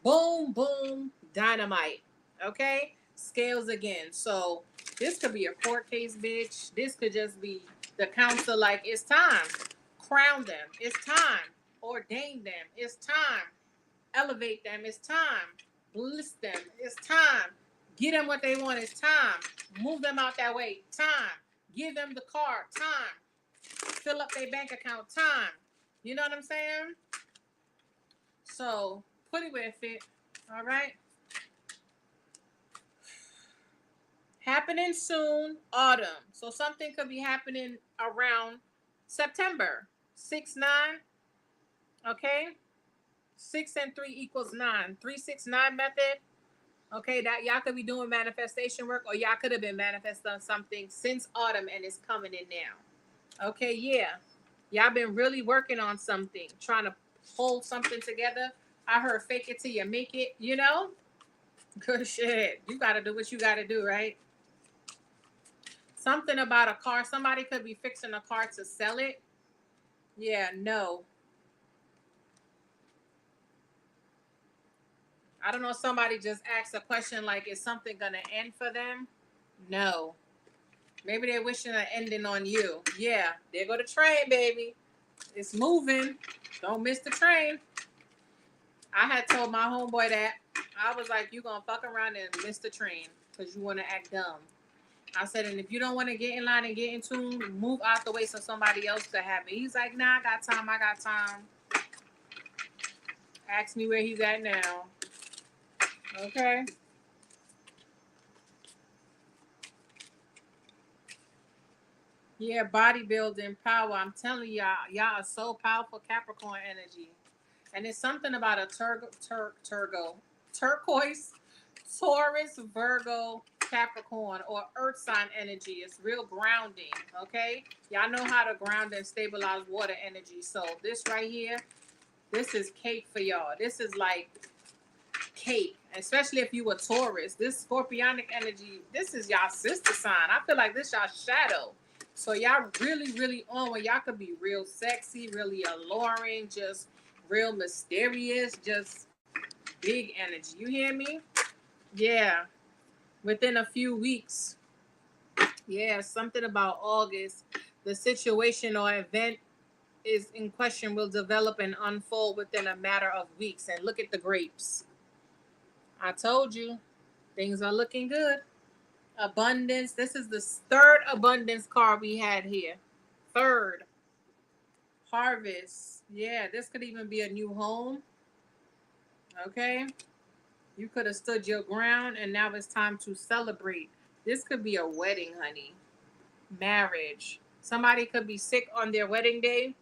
Boom, boom, dynamite. Okay? Scales again. So this could be a court case, bitch. This could just be the council like, it's time. Crown them. It's time. Ordain them. It's time. Elevate them. It's time. Bless them. It's time. Get them what they want. It's time. Move them out that way. Time. Give them the card. Time. Fill up their bank account. Time. You know what I'm saying? So put it where it fit. All right. Happening soon, autumn. So something could be happening around September. 6-9. Okay. 6 and 3 equals 9. 3-6-9 method. Okay, that y'all could be doing manifestation work, or y'all could have been manifesting something since autumn and it's coming in now. Okay, yeah. Y'all been really working on something, trying to hold something together. I heard fake it till you make it, you know? Good shit. You got to do what you got to do, right? Something about a car. Somebody could be fixing a car to sell it. Yeah, no. I don't know. Somebody just asked a question like, is something going to end for them? No. Maybe they're wishing an ending on you. Yeah, there go the train, baby. It's moving. Don't miss the train. I had told my homeboy that. I was like, you gonna fuck around and miss the train because you want to act dumb. I said, and if you don't want to get in line and get in tune, move out the way so somebody else could have it. He's like, nah, I got time. Ask me where he's at now. Okay. Yeah, bodybuilding power. I'm telling y'all are so powerful, Capricorn energy. And it's something about a turquoise, Taurus, Virgo, Capricorn or earth sign energy. It's real grounding, okay? Y'all know how to ground and stabilize water energy. So this right here, this is cake for y'all. This is like cake, especially if you were Taurus. This scorpionic energy, this is y'all sister sign. I feel like this y'all shadow. So y'all really on where y'all could be real sexy, really alluring, just real mysterious, just big energy. You hear me? Yeah. Within a few weeks. Yeah, something about August. The situation or event is in question will develop and unfold within a matter of weeks. And look at the grapes. I told you, things are looking good. Abundance. This is the third abundance card we had here. Third. Harvest. Yeah, this could even be a new home. Okay. You could have stood your ground and now it's time to celebrate. This could be a wedding, honey. Marriage. Somebody could be sick on their wedding day.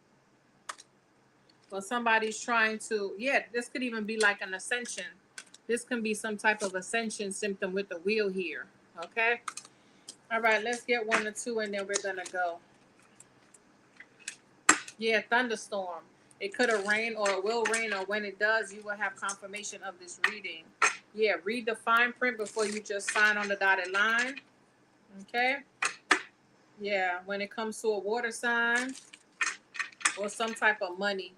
Or somebody's trying to, yeah, this could even be like an ascension. This can be some type of ascension symptom with the wheel here. Okay. All right, let's get 1 or 2 and then we're going to go. Yeah, thunderstorm. It could have rained or it will rain, or when it does, you will have confirmation of this reading. Yeah, read the fine print before you just sign on the dotted line. Okay? Yeah, when it comes to a water sign or some type of money.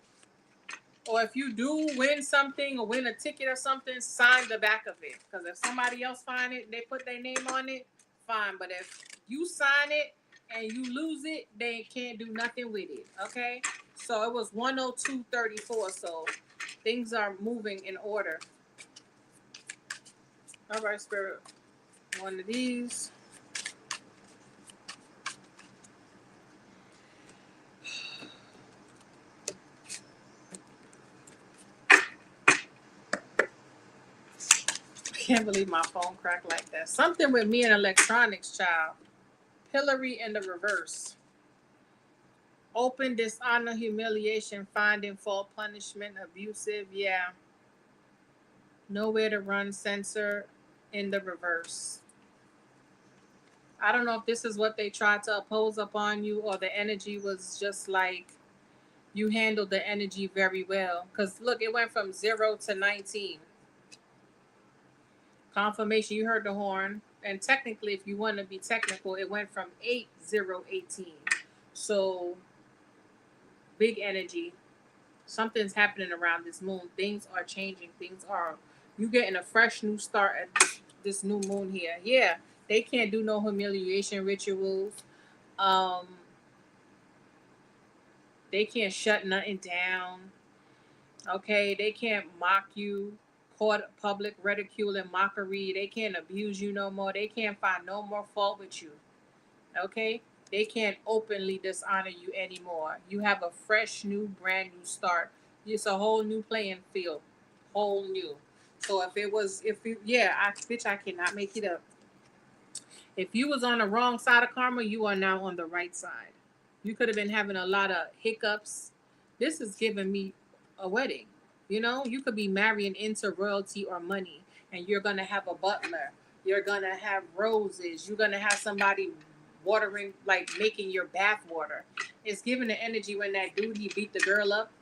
Or if you do win something or win a ticket or something, sign the back of it. Because if somebody else find it, they put their name on it, fine. But if you sign it and you lose it, they can't do nothing with it. Okay? So it was 102.34. So things are moving in order. All right, Spirit. One of these. I can't believe my phone cracked like that. Something with me and electronics, child. Hillary in the reverse. Open, dishonor, humiliation, finding fault, punishment, abusive. Yeah. Nowhere to run, censor in the reverse. I don't know if this is what they tried to oppose upon you or the energy was just like you handled the energy very well. Because look, it went from 0 to 19. Confirmation, you heard the horn. And technically, if you want to be technical, it went from 8-0-18. So, big energy. Something's happening around this moon. Things are changing. You getting a fresh new start at this new moon here. Yeah, they can't do no humiliation rituals. Um, they can't shut nothing down. Okay, they can't mock you, court public ridicule and mockery. They can't abuse you no more. They can't find no more fault with you. Okay, they can't openly dishonor you anymore. You have a fresh, new, brand new start. It's a whole new playing field, whole new. So I cannot make it up. If you was on the wrong side of karma, you are now on the right side. You could have been having a lot of hiccups. This is giving me a wedding. You know, you could be marrying into royalty or money, and you're gonna have a butler. You're gonna have roses. You're gonna have somebody watering, like making your bath water. It's giving the energy when that dude he beat the girl up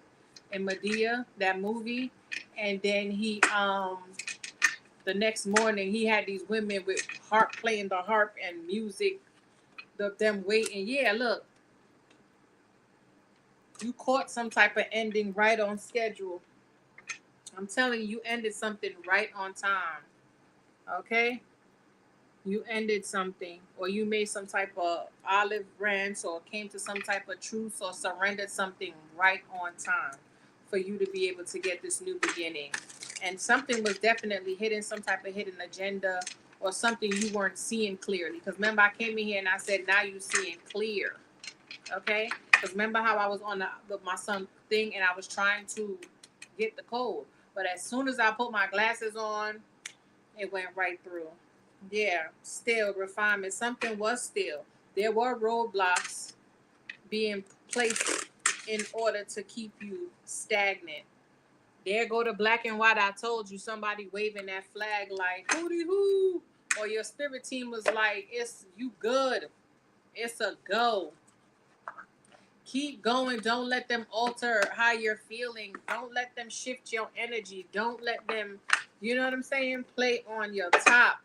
in Medea, that movie, and then the next morning he had these women with harp playing the harp and music, them waiting. Yeah, look, you caught some type of ending right on schedule. I'm telling you, you ended something right on time. Okay? You ended something, or you made some type of olive branch, or came to some type of truce, or surrendered something right on time for you to be able to get this new beginning. And something was definitely hidden, some type of hidden agenda, or something you weren't seeing clearly. Because remember, I came in here and I said, now you're seeing clear. Okay? Because remember how I was on my son thing and I was trying to get the code. But as soon as I put my glasses on, it went right through. Yeah, still refinement. Something was still. There were roadblocks being placed in order to keep you stagnant. There go the black and white. I told you, somebody waving that flag like hooty hoo. or your spirit team was like, it's you good. It's a go. Keep going. Don't let them alter how you're feeling. Don't let them shift your energy. Don't let them, you know what I'm saying, play on your top.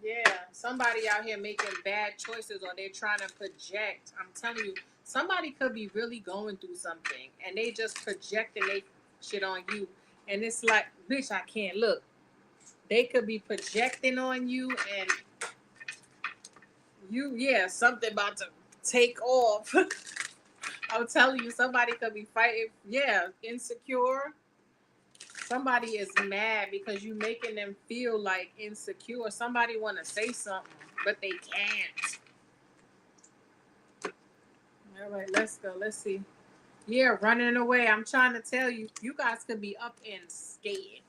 Yeah, somebody out here making bad choices or they're trying to project. I'm telling you, somebody could be really going through something and they just projecting they shit on you. And it's like, bitch, I can't look. They could be projecting on you and you, yeah, something about to take off. I'm telling you, somebody could be fighting, yeah, insecure. Somebody is mad because you making them feel like insecure. Somebody want to say something, but they can't. All right, let's go. Let's see. Yeah, running away. I'm trying to tell you, you guys could be up and scared.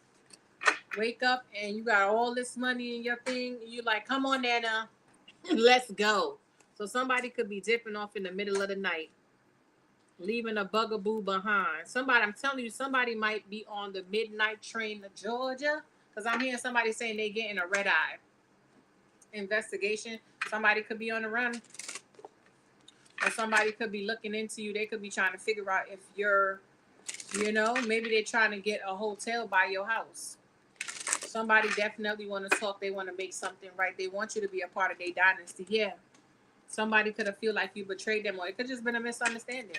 Wake up and you got all this money in your thing. You like, come on, Nana, let's go. So somebody could be dipping off in the middle of the night, leaving a bugaboo behind. Somebody, I'm telling you, somebody might be on the midnight train to Georgia. Because I'm hearing somebody saying they getting a red eye investigation. Somebody could be on the run. Or somebody could be looking into you. They could be trying to figure out if you're, you know, maybe they're trying to get a hotel by your house. Somebody definitely want to talk. They want to make something right. They want you to be a part of their dynasty. Yeah. Somebody could have feel like you betrayed them, or it could have just been a misunderstanding.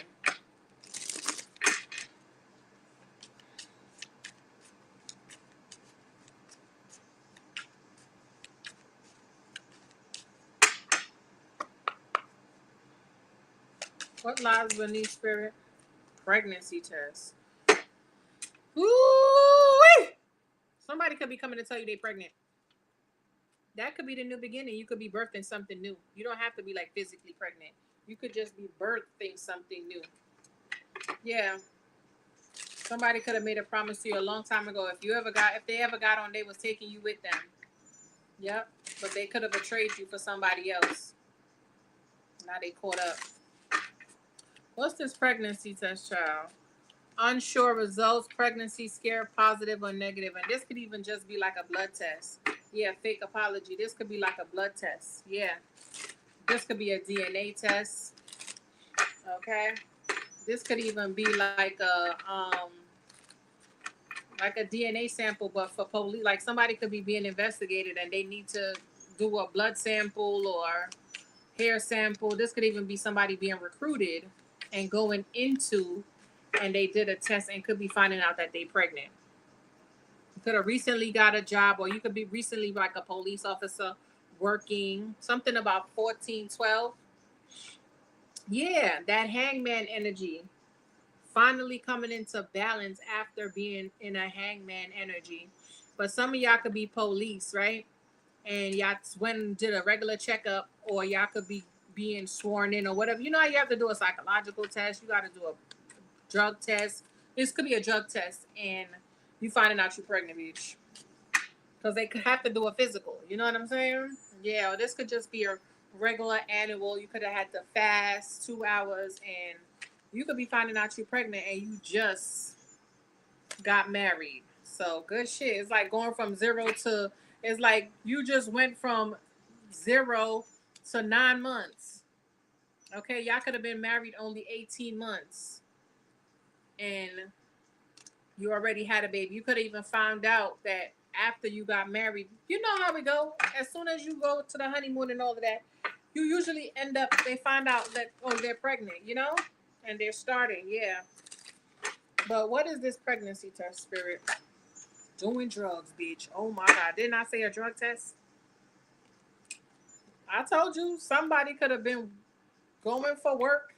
What lies beneath spirit? Pregnancy test. Ooh-wee! Somebody could be coming to tell you they're pregnant. That could be the new beginning. You could be birthing something new. You don't have to be like physically pregnant. You could just be birthing something new. Yeah. Somebody could have made a promise to you a long time ago. If they ever got on, they was taking you with them. Yep. But they could have betrayed you for somebody else. Now they caught up. What's this pregnancy test, child? Unsure results, pregnancy scare, positive or negative. And this could even just be like a blood test. Yeah, fake apology. This could be like a blood test. Yeah. This could be a DNA test. Okay. This could even be like a DNA sample, but for police, like somebody could be being investigated and they need to do a blood sample or hair sample. This could even be somebody being recruited and going into, and they did a test and could be finding out that they're pregnant. You could have recently got a job, or you could be recently like a police officer working something about 1412. Yeah, that hangman energy finally coming into balance after being in a hangman energy. But some of y'all could be police, right? And y'all went and did a regular checkup, or y'all could be being sworn in or whatever. You know how you have to do a psychological test, you got to do a drug test. This could be a drug test, and you finding out you're pregnant, bitch. Because they could have to do a physical. You know what I'm saying? Yeah, or this could just be a regular annual. You could have had to fast 2 hours, and you could be finding out you're pregnant, and you just got married. So good shit. It's like going from zero to. It's like you just went from 0 to 9 months. Okay, y'all could have been married only 18 months, and you already had a baby. You could have even found out that after you got married. You know how we go. As soon as you go to the honeymoon and all of that, you usually end up. They find out that they're pregnant. You know, and they're starting. Yeah. But what is this pregnancy test, spirit? Doing drugs, bitch. Oh my God. Didn't I say a drug test? I told you somebody could have been going for work,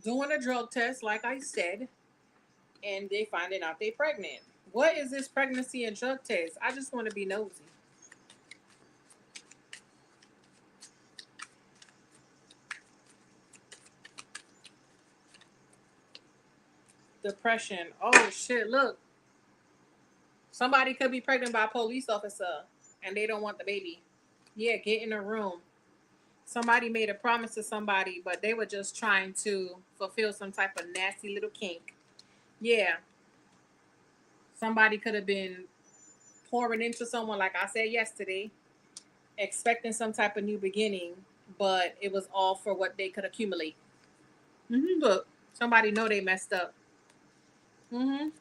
doing a drug test, like I said, and they finding out they pregnant. What is this pregnancy and drug test? I just want to be nosy. Depression. Oh shit, look. Somebody could be pregnant by a police officer and they don't want the baby. Yeah, get in a room. Somebody made a promise to somebody, but they were just trying to fulfill some type of nasty little kink. Yeah. Somebody could have been pouring into someone, like I said yesterday, expecting some type of new beginning, but it was all for what they could accumulate. Look, somebody know they messed up. Because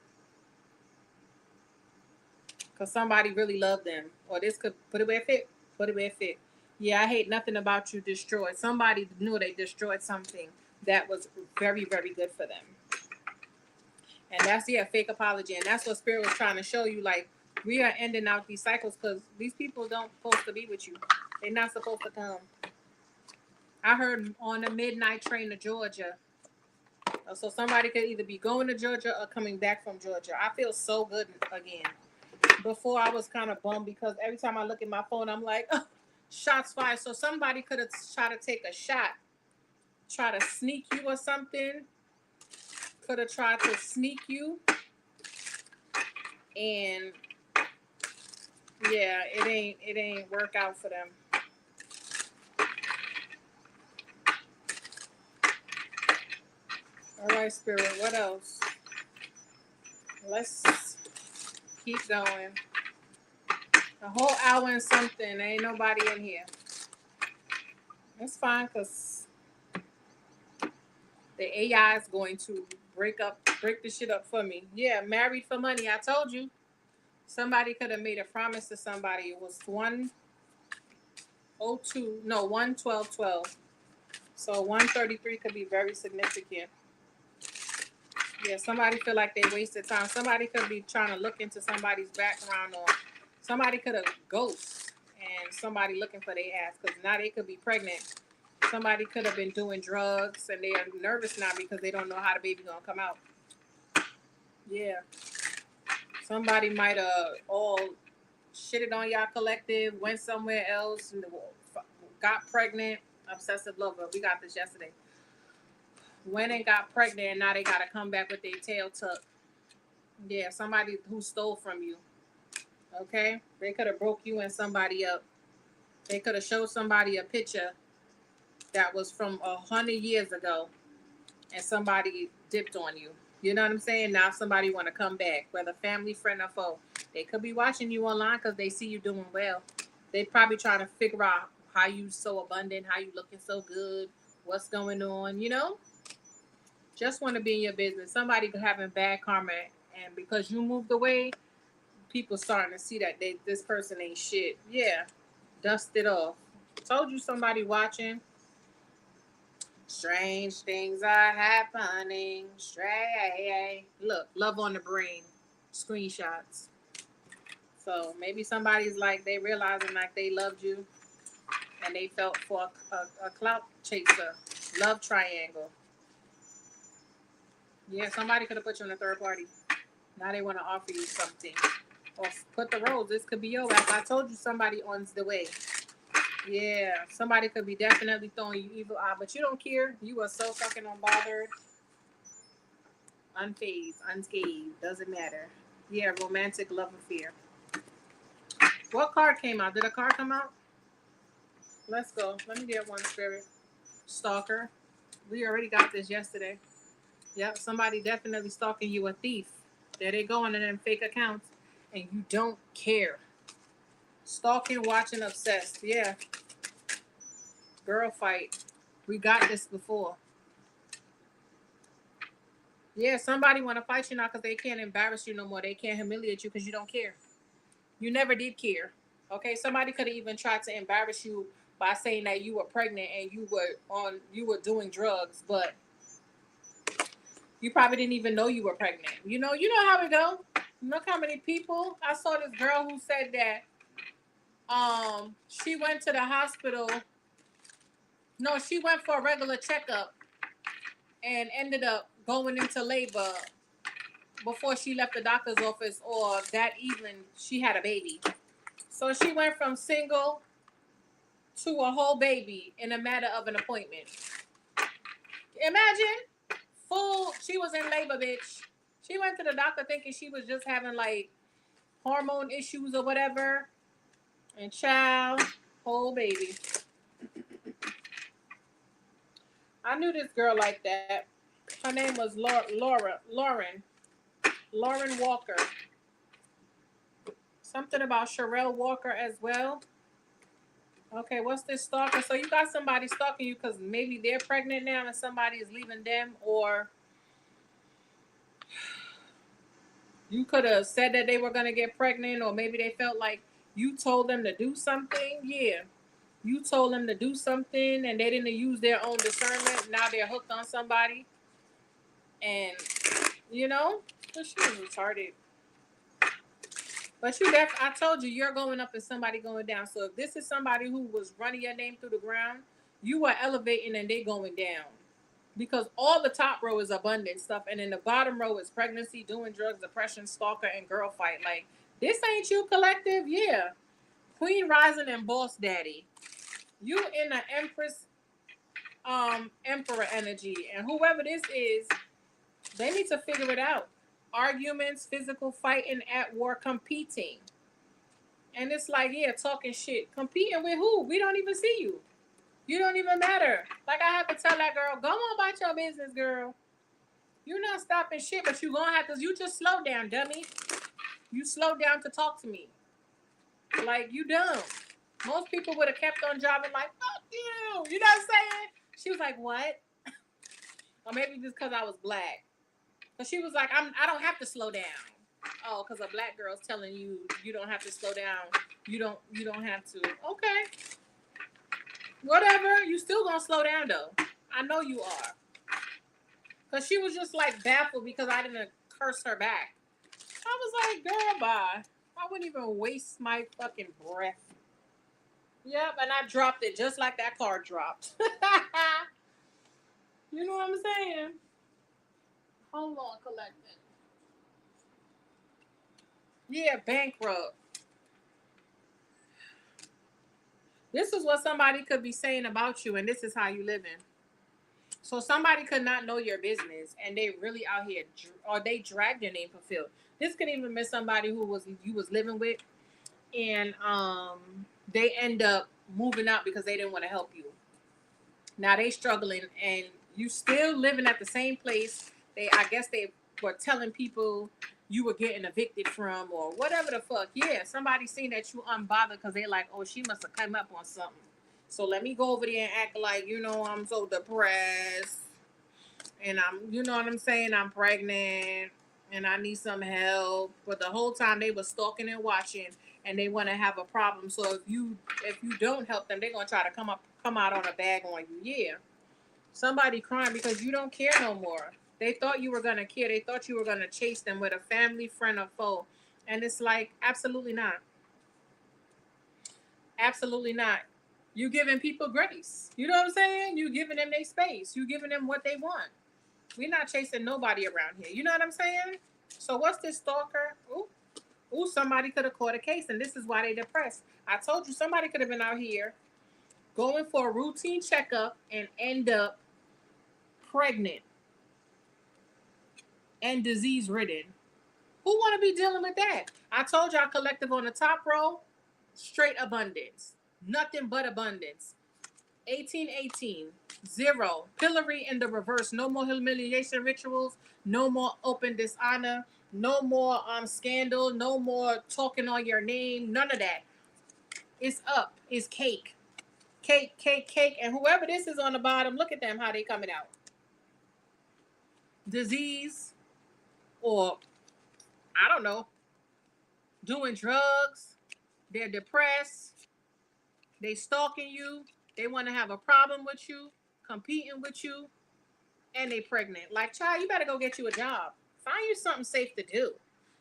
somebody really loved them. Or this could put it where it fit. Put it where it fit. Yeah, I hate nothing about you destroyed. Somebody knew they destroyed something that was very, very good for them. And that's, yeah, fake apology. And that's what Spirit was trying to show you. Like, we are ending out these cycles because these people don't supposed to be with you. They're not supposed to come. I heard on the midnight train to Georgia. So somebody could either be going to Georgia or coming back from Georgia. I feel so good again. Before I was kind of bummed because every time I look at my phone, I'm like, oh, shots fired. So somebody could have tried to take a shot, try to sneak you or something. Could have tried to sneak you. And yeah, it ain't work out for them. All right, Spirit, what else? Let's keep going. A whole hour and something. Ain't nobody in here. It's fine because the AI is going to break the shit up for me. Yeah, married for money. I told you. Somebody could have made a promise to somebody. It was 11212. So 133 could be very significant. Yeah, somebody feel like they wasted time. Somebody could be trying to look into somebody's background, or somebody could have ghost and somebody looking for their ass because now they could be pregnant. Somebody could have been doing drugs and they are nervous now because they don't know how the baby gonna come out. Yeah. Somebody might have all shitted on y'all collective, went somewhere else, and got pregnant. Obsessive lover. We got this yesterday. Went and got pregnant, and now they got to come back with their tail tucked. Yeah, somebody who stole from you. Okay? They could have broke you and somebody up. They could have showed somebody a picture that was from 100 years ago, and somebody dipped on you. You know what I'm saying? Now somebody want to come back, whether family, friend, or foe. They could be watching you online because they see you doing well. They probably trying to figure out how you so abundant, how you looking so good, what's going on, you know? Just want to be in your business. Somebody having bad karma, and because you moved away, people starting to see that this person ain't shit. Yeah, dust it off. Told you somebody watching. Strange things are happening. Strange. Look, love on the brain. Screenshots. So maybe somebody's like, they realizing like they loved you and they felt for a clout chaser. Love triangle. Yeah, somebody could have put you in a third party. Now they want to offer you something. Or put the rose. This could be your ass. I told you somebody on the way. Yeah, somebody could be definitely throwing you evil eye, but you don't care. You are so fucking unbothered. Unfazed, unscathed. Doesn't matter. Yeah, romantic love affair. What card came out? Did a card come out? Let's go. Let me get one, Spirit. Stalker. We already got this yesterday. Yep, somebody definitely stalking you, a thief. There they go into them fake accounts, and you don't care. Stalking, watching, obsessed. Yeah. Girl fight. We got this before. Yeah, somebody want to fight you now because they can't embarrass you no more. They can't humiliate you because you don't care. You never did care. Okay, somebody could have even tried to embarrass you by saying that you were pregnant and you were doing drugs, but you probably didn't even know you were pregnant. You know how it go. Look how many people. I saw this girl who said that she went to the hospital. No, she went for a regular checkup and ended up going into labor before she left the doctor's office, or that evening she had a baby. So she went from single to a whole baby in a matter of an appointment. Imagine, she was in labor, bitch. She went to the doctor thinking she was just having like hormone issues or whatever, and child, whole baby. I knew this girl like that. Her name was Lauren Walker. Something about Sherelle Walker as well. Okay, what's this stalker? So you got somebody stalking you because maybe they're pregnant now and somebody is leaving them, or you could have said that they were going to get pregnant, or maybe they felt like you told them to do something. Yeah, you told them to do something and they didn't use their own discernment. Now they're hooked on somebody. And, you know, she was retarded. But I told you, you're going up and somebody going down. So if this is somebody who was running your name through the ground, you are elevating and they going down. Because all the top row is abundant stuff, and then the bottom row is pregnancy, doing drugs, depression, stalker, and girl fight. Like, this ain't you, collective. Yeah. Queen Rising and Boss Daddy. You in the Empress, Emperor energy. And whoever this is, they need to figure it out. Arguments, physical fighting, at war, competing. And it's like, yeah, talking shit. Competing with who? We don't even see you. You don't even matter. Like, I have to tell that girl, go on about your business, girl. You're not stopping shit, but you gonna have to, you just slow down, dummy. You slow down to talk to me. Like, you dumb. Most people would have kept on driving like, fuck you. You know what I'm saying? She was like, what? Or maybe just because I was black. But she was like, I don't have to slow down. Oh, because a black girl's telling you you don't have to slow down. You don't have to. Okay. Whatever. You still gonna slow down though. I know you are. Because she was just like baffled because I didn't curse her back. I was like, girl, bye. I wouldn't even waste my fucking breath. Yep, and I dropped it just like that car dropped. You know what I'm saying? Hold on, collecting. Yeah, bankrupt. This is what somebody could be saying about you, and this is how you living. So somebody could not know your business, and they really out here, or they dragged your name for Phil. This could even be somebody who you was living with, and they end up moving out because they didn't want to help you. Now they struggling, and you still living at the same place. I guess they were telling people you were getting evicted from, or whatever the fuck. Yeah, somebody seen that you unbothered because they like, oh, she must have come up on something. So let me go over there and act like, I'm so depressed, and you know what I'm saying, I'm pregnant, and I need some help. But the whole time they were stalking and watching, and they want to have a problem. So if you don't help them, they're gonna try to come out on a bag on you. Yeah, somebody crying because you don't care no more. They thought you were gonna care. They thought you were gonna chase them with a family, friend, or foe, and it's like absolutely not. Absolutely not. You giving people grace. You know what I'm saying? You giving them their space. You giving them what they want. We're not chasing nobody around here. You know what I'm saying? So what's this stalker? Ooh, somebody could have caught a case, and this is why they depressed. I told you somebody could have been out here going for a routine checkup and end up pregnant and disease ridden. Who want to be dealing with that? I told y'all collective on the top row, straight abundance. Nothing but abundance. 1818, 0. Pillory in the reverse. No more humiliation rituals. No more open dishonor. No more scandal. No more talking on your name. None of that. It's up. It's cake. Cake, cake, cake. And whoever this is on the bottom, look at them, how they coming out. Disease, or I don't know, doing drugs. They're depressed. They stalking you. They want to have a problem with you, competing with you, and they pregnant. Like, child, you better go get you a job. Find you something safe to do.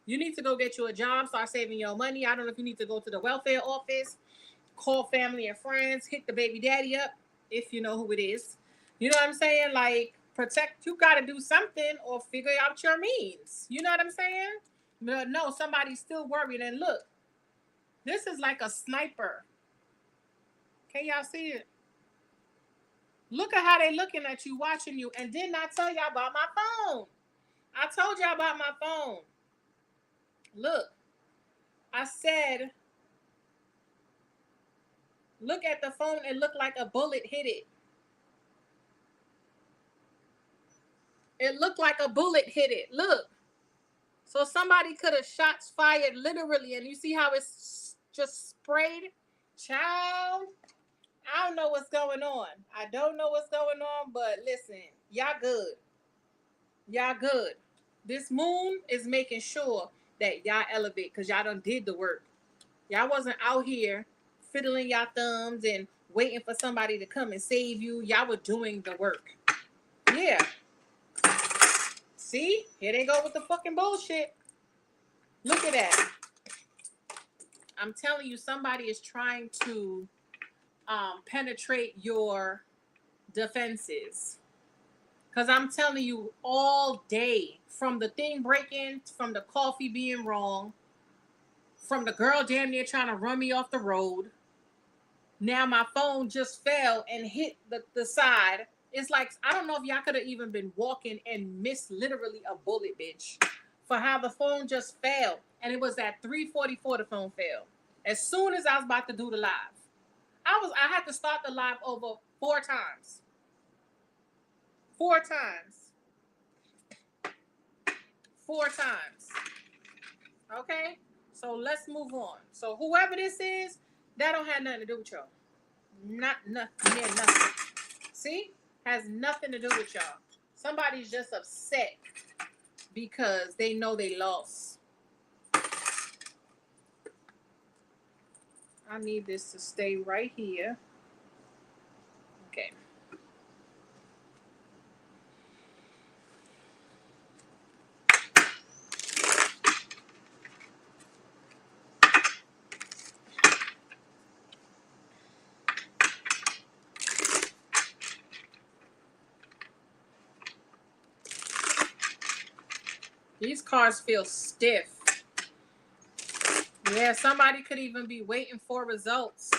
You need to go get you a job, start saving your money. I don't know if you need to go to the welfare office, call family and friends, hit the baby daddy up, if you know who it is. You know what I'm saying? Like, protect, you got to do something or figure out your means. You know what I'm saying? But no, somebody's still worried. And look, this is like a sniper. Can y'all see it? Look at how they looking at you, watching you. And didn't I tell y'all about my phone? I told y'all about my phone. Look, I said, look at the phone. It looked like a bullet hit it. It looked like a bullet hit it. Look. So somebody could have shots fired literally, and you see how it's just sprayed? Child, I don't know what's going on. I don't know what's going on, but listen, y'all good. Y'all good. This moon is making sure that y'all elevate because y'all done did the work. Y'all wasn't out here fiddling y'all thumbs and waiting for somebody to come and save you. Y'all were doing the work. Yeah. See? Here they go with the fucking bullshit. Look at that. I'm telling you, somebody is trying to penetrate your defenses. Because I'm telling you, all day, from the thing breaking, from the coffee being wrong, from the girl damn near trying to run me off the road. Now my phone just fell and hit the side. It's like, I don't know if y'all could have even been walking and missed literally a bullet, bitch. For how the phone just fell. And it was at 3:44 the phone fell. As soon as I was about to do the live. I had to start the live over 4 times. 4 times. 4 times. Okay? So let's move on. So whoever this is, that don't have nothing to do with y'all. Not nothing. Yeah, nothing. See? Has nothing to do with y'all. Somebody's just upset because they know they lost. I need this to stay right here. Okay. These cards feel stiff. Yeah, somebody could even be waiting for results.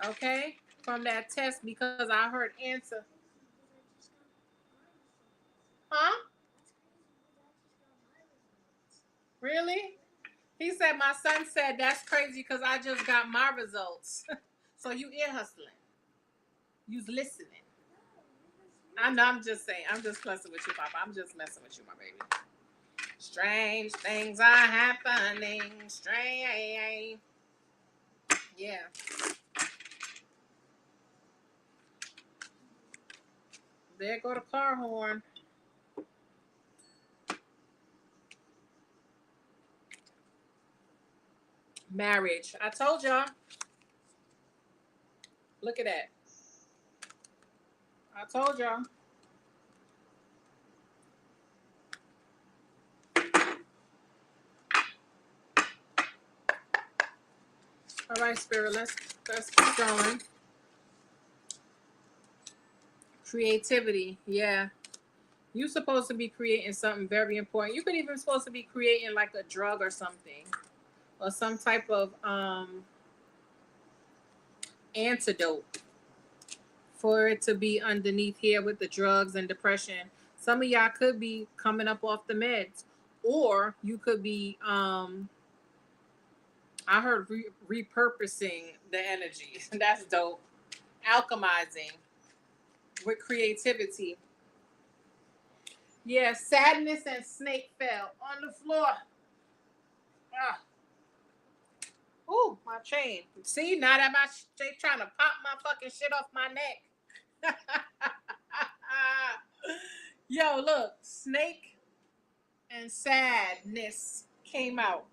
Okay? From that test because I heard answer. Huh? Really? He said, my son said, that's crazy because I just got my results. So you ear hustling. You's listening. I know, I'm just saying. I'm just messing with you, Papa. I'm just messing with you, my baby. Strange things are happening. Strange. Yeah. There go the car horn. Marriage. I told y'all. Look at that. I told y'all. All right, Spirit. Let's keep going. Creativity. Yeah. You're supposed to be creating something very important. You could even supposed to be creating like a drug or something. Or some type of antidote for it to be underneath here with the drugs and depression. Some of y'all could be coming up off the meds, or you could be I heard repurposing the energy. That's dope. Alchemizing with creativity. Yeah, sadness and snake fell on the floor. Ah. Ooh, my chain. See, now that my chain trying to pop my fucking shit off my neck. Yo, look, snake and sadness came out.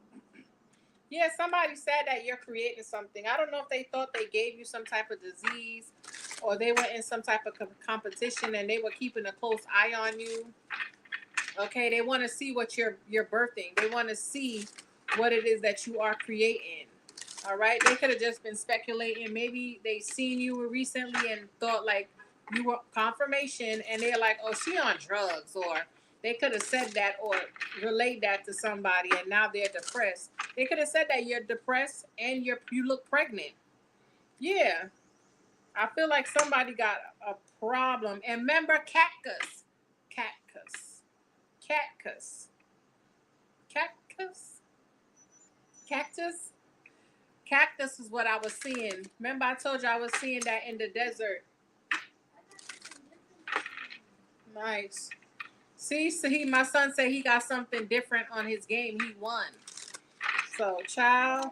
Yeah, somebody said that you're creating something. I don't know if they thought they gave you some type of disease or they were in some type of competition and they were keeping a close eye on you. Okay, they want to see what you're birthing. They want to see what it is that you are creating. All right, they could have just been speculating. Maybe they seen you recently and thought like you were confirmation, and they're like, "Oh, she on drugs," or they could have said that or relayed that to somebody, and now they're depressed. They could have said that you're depressed and you look pregnant. Yeah, I feel like somebody got a problem. And remember, cactus, cactus, cactus, cactus, cactus. Cactus is what I was seeing. Remember, I told you I was seeing that in the desert. Nice. See, so my son said he got something different on his game. He won. So, child.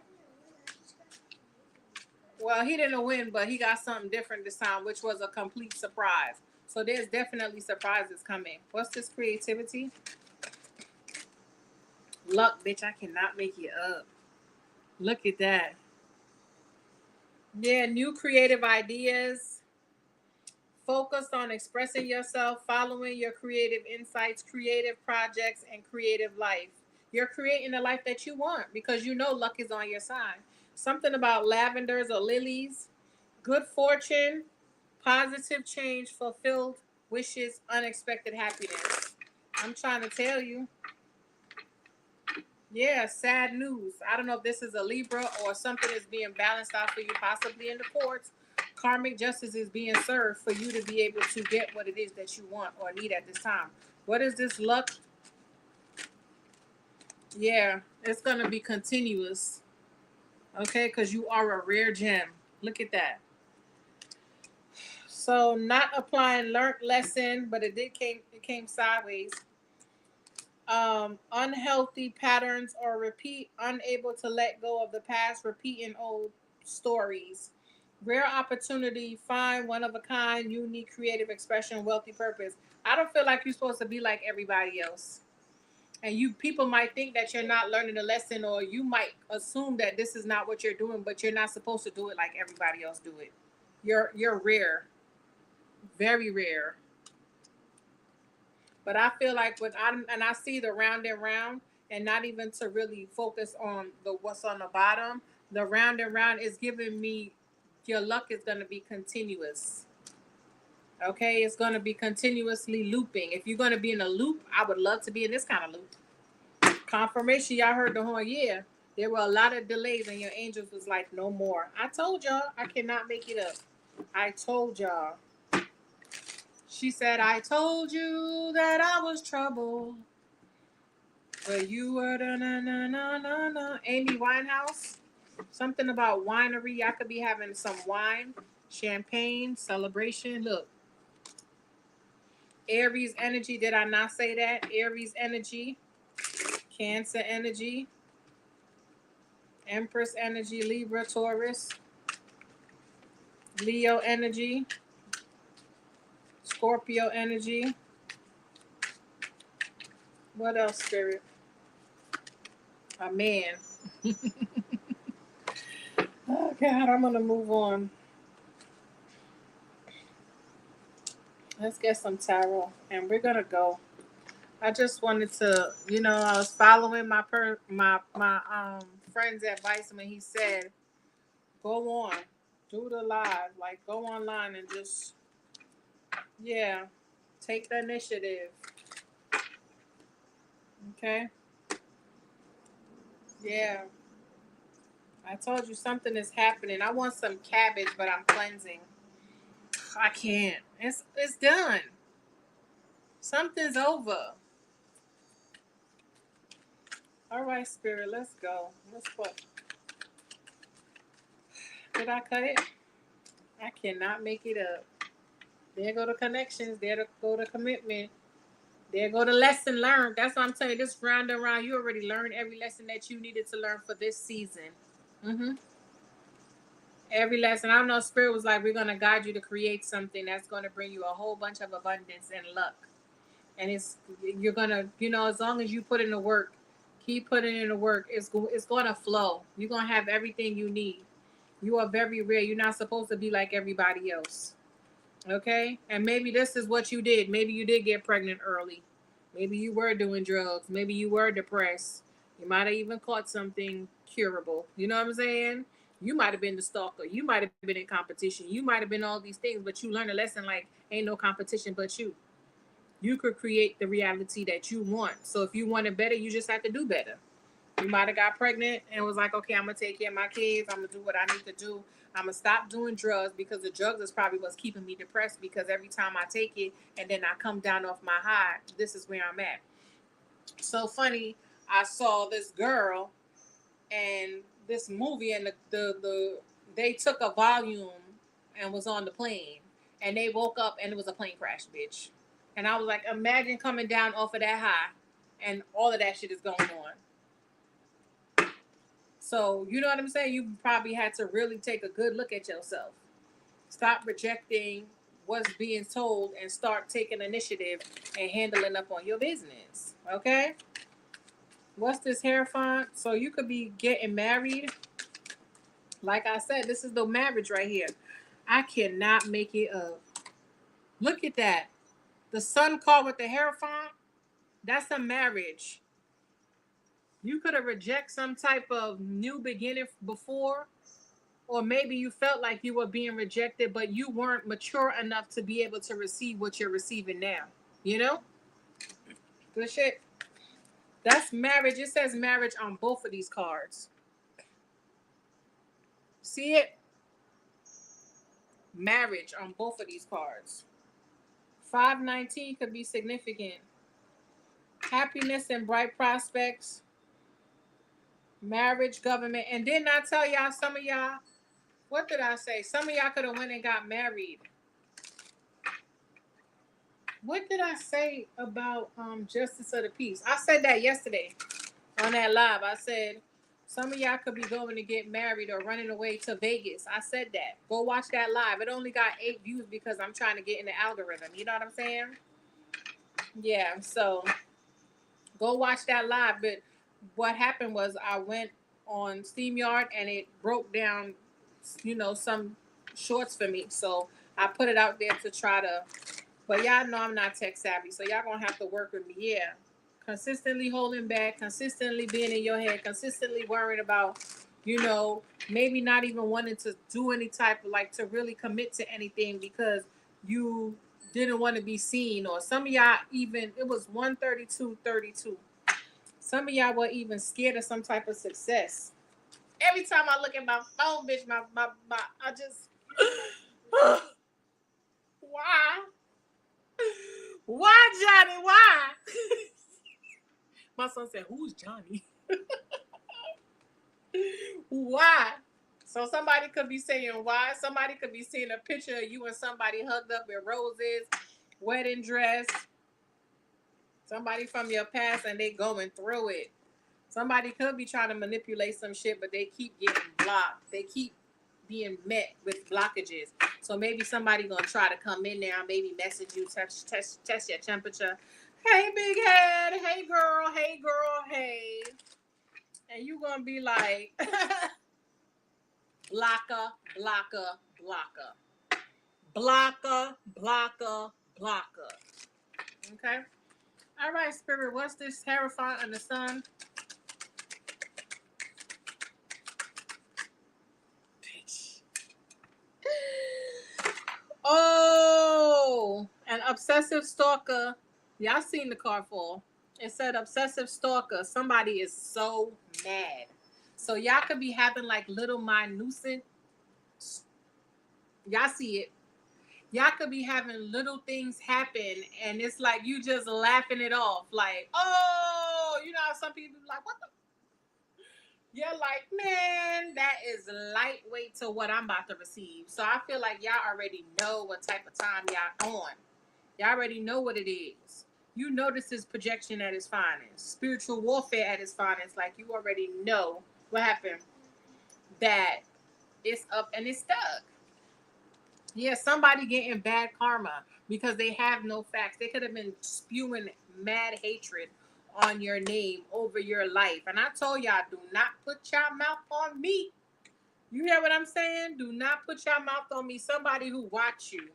Well, he didn't win, but he got something different this time, which was a complete surprise. So there's definitely surprises coming. What's this creativity? Luck, bitch. I cannot make it up. Look at that. Yeah, new creative ideas. Focused on expressing yourself, following your creative insights, creative projects, and creative life. You're creating the life that you want because you know luck is on your side. Something about lavenders or lilies, good fortune, positive change, fulfilled wishes, unexpected happiness. I'm trying to tell you. Yeah, sad news. I don't know if this is a Libra or something is being balanced out for you, possibly in the courts. Karmic justice is being served for you to be able to get what it is that you want or need at this time. What is this luck? Yeah, it's going to be continuous. Okay, because you are a rare gem. Look at that. So not applying learned lesson, but it came sideways. Unhealthy patterns or repeat, unable to let go of the past, repeating old stories. Rare opportunity, find one of a kind, unique, creative expression, wealthy purpose. I don't feel like you're supposed to be like everybody else. And you people might think that you're not learning a lesson, or you might assume that this is not what you're doing, but you're not supposed to do it like everybody else do it. You're rare. Very rare. But I feel like I see the round and round, and not even to really focus on the what's on the bottom. The round and round is giving me your luck is going to be continuous. Okay, it's going to be continuously looping. If you're going to be in a loop, I would love to be in this kind of loop. Confirmation, y'all heard the horn. Yeah, there were a lot of delays, and your angels was like, no more. I told y'all, I cannot make it up. I told y'all. She said, I told you that I was trouble. But you were the na na na na na. Amy Winehouse. Something about winery. I could be having some wine, champagne, celebration. Look. Aries energy. Did I not say that? Aries energy. Cancer energy. Empress energy. Libra, Taurus. Leo energy. Scorpio energy. What else, Spirit? A man. Oh, God, I'm going to move on. Let's get some tarot, and we're going to go. I just wanted to, I was following my friend's advice when he said, go on, do the live, like go online and just, yeah, take the initiative. Okay. Yeah. I told you something is happening. I want some cabbage, but I'm cleansing. I can't. It's done. Something's over. All right, Spirit, let's go. Let's put. Did I cut it? I cannot make it up. There go the connections. There go the commitment. There go the lesson learned. That's what I'm telling you. This round and round, you already learned every lesson that you needed to learn for this season. Mm-hmm. Every lesson. I don't know. Spirit was like, we're going to guide you to create something that's going to bring you a whole bunch of abundance and luck. And you're going to, as long as you put in the work, keep putting in the work, it's going to flow. You're going to have everything you need. You are very rare. You're not supposed to be like everybody else. Okay? And maybe this is what you did. Maybe you did get pregnant early. Maybe you were doing drugs. Maybe you were depressed. You might have even caught something curable. You know what I'm saying? You might have been the stalker. You might have been in competition. You might have been all these things, but you learned a lesson like ain't no competition but you. You could create the reality that you want. So if you want it better, you just have to do better. You might have got pregnant and was like, okay, I'm going to take care of my kids. I'm going to do what I need to do. I'm going to stop doing drugs because the drugs is probably what's keeping me depressed, because every time I take it and then I come down off my high, this is where I'm at. So funny, I saw this girl and this movie, and they took a volume and was on the plane, and they woke up and it was a plane crash, bitch. And I was like, imagine coming down off of that high and all of that shit is going on. So, you know what I'm saying? You probably had to really take a good look at yourself. Stop rejecting what's being told and start taking initiative and handling up on your business. Okay? What's this Hierophant? So you could be getting married. Like I said, this is the marriage right here. I cannot make it up. Look at that. The Sun card with the Hierophant. That's a marriage. You could have rejected some type of new beginning before, or maybe you felt like you were being rejected, but you weren't mature enough to be able to receive what you're receiving now. You know? Good shit. That's marriage. It says marriage on both of these cards. See it? Marriage on both of these cards. 519 could be significant. Happiness and bright prospects. Marriage, government. And didn't I tell y'all, some of y'all, what did I say? Some of y'all could have went and got married. What did I say about justice of the peace? I said that yesterday on that live. I said some of y'all could be going to get married or running away to Vegas. I said that. Go watch that live. It only got 8 views because I'm trying to get in the algorithm. You know what I'm saying? Yeah, so go watch that live. But what happened was I went on StreamYard and it broke down, some shorts for me. So I put it out there to try to, but y'all know I'm not tech savvy. So y'all gonna have to work with me. Yeah. Consistently holding back, consistently being in your head, consistently worrying about, maybe not even wanting to do any type of to really commit to anything because you didn't want to be seen, or some of y'all even, it was 132.32. Some of y'all were even scared of some type of success. Every time I look at my phone, bitch, I just, why? Why, Johnny? Why? My son said, who's Johnny? Why? So somebody could be saying why. Somebody could be seeing a picture of you and somebody hugged up with roses, wedding dress. Somebody from your past and they going through it. Somebody could be trying to manipulate some shit, but they keep getting blocked. They keep being met with blockages. So maybe somebody gonna try to come in there, maybe message you, test your temperature. Hey, big head. Hey, girl. Hey, girl. Hey. And you gonna be like, blocker, blocker, blocker. Blocker, blocker, blocker. Okay? All right, Spirit. What's this Hierophant and the Sun? Bitch. Oh, an obsessive stalker. Y'all seen the card fall. It said obsessive stalker. Somebody is so mad. So y'all could be having little minucent. Y'all see it. Y'all could be having little things happen and it's like you just laughing it off. Like, oh, how some people be like, what the? You're like, man, that is lightweight to what I'm about to receive. So I feel like y'all already know what type of time y'all on. Y'all already know what it is. You know this is projection at its finest. Spiritual warfare at its finest. Like you already know what happened. That it's up and it's stuck. Yeah, somebody getting bad karma because they have no facts. They could have been spewing mad hatred on your name over your life. And I told y'all, do not put your mouth on me. You hear what I'm saying? Do not put your mouth on me. Somebody who watch you.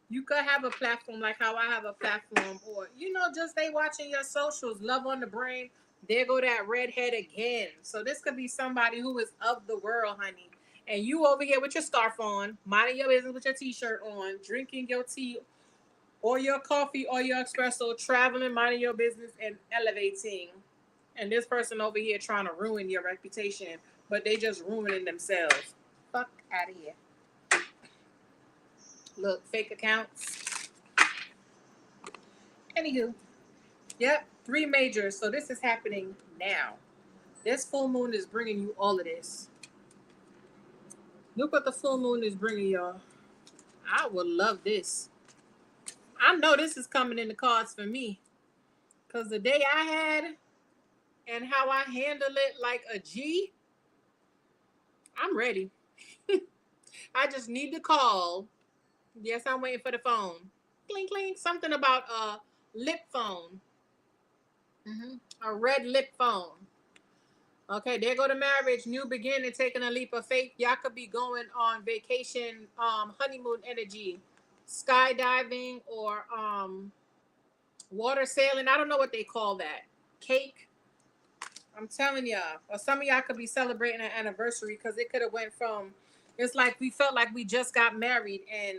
You could have a platform like how I have a platform, or just they watching your socials. Love on the brain. There go that redhead again. So this could be somebody who is of the world, honey. And you over here with your scarf on, minding your business with your t-shirt on, drinking your tea or your coffee or your espresso, traveling, minding your business, and elevating. And this person over here trying to ruin your reputation, but they just ruining themselves. Fuck out of here. Look, fake accounts. Anywho, yep, 3 majors. So this is happening now. This full moon is bringing you all of this. Look what the full moon is bringing y'all. I would love this. I know this is coming in the cards for me. Because the day I had and how I handle it like a G, I'm ready. I just need to call. Yes, I'm waiting for the phone. Clink, clink. Something about a lip phone. A red lip phone. Okay, there go to marriage, new beginning, taking a leap of faith. Y'all could be going on vacation, honeymoon energy, skydiving, or water sailing. I don't know what they call that. Cake. I'm telling y'all. Or some of y'all could be celebrating an anniversary because it could have went from. It's like we felt like we just got married and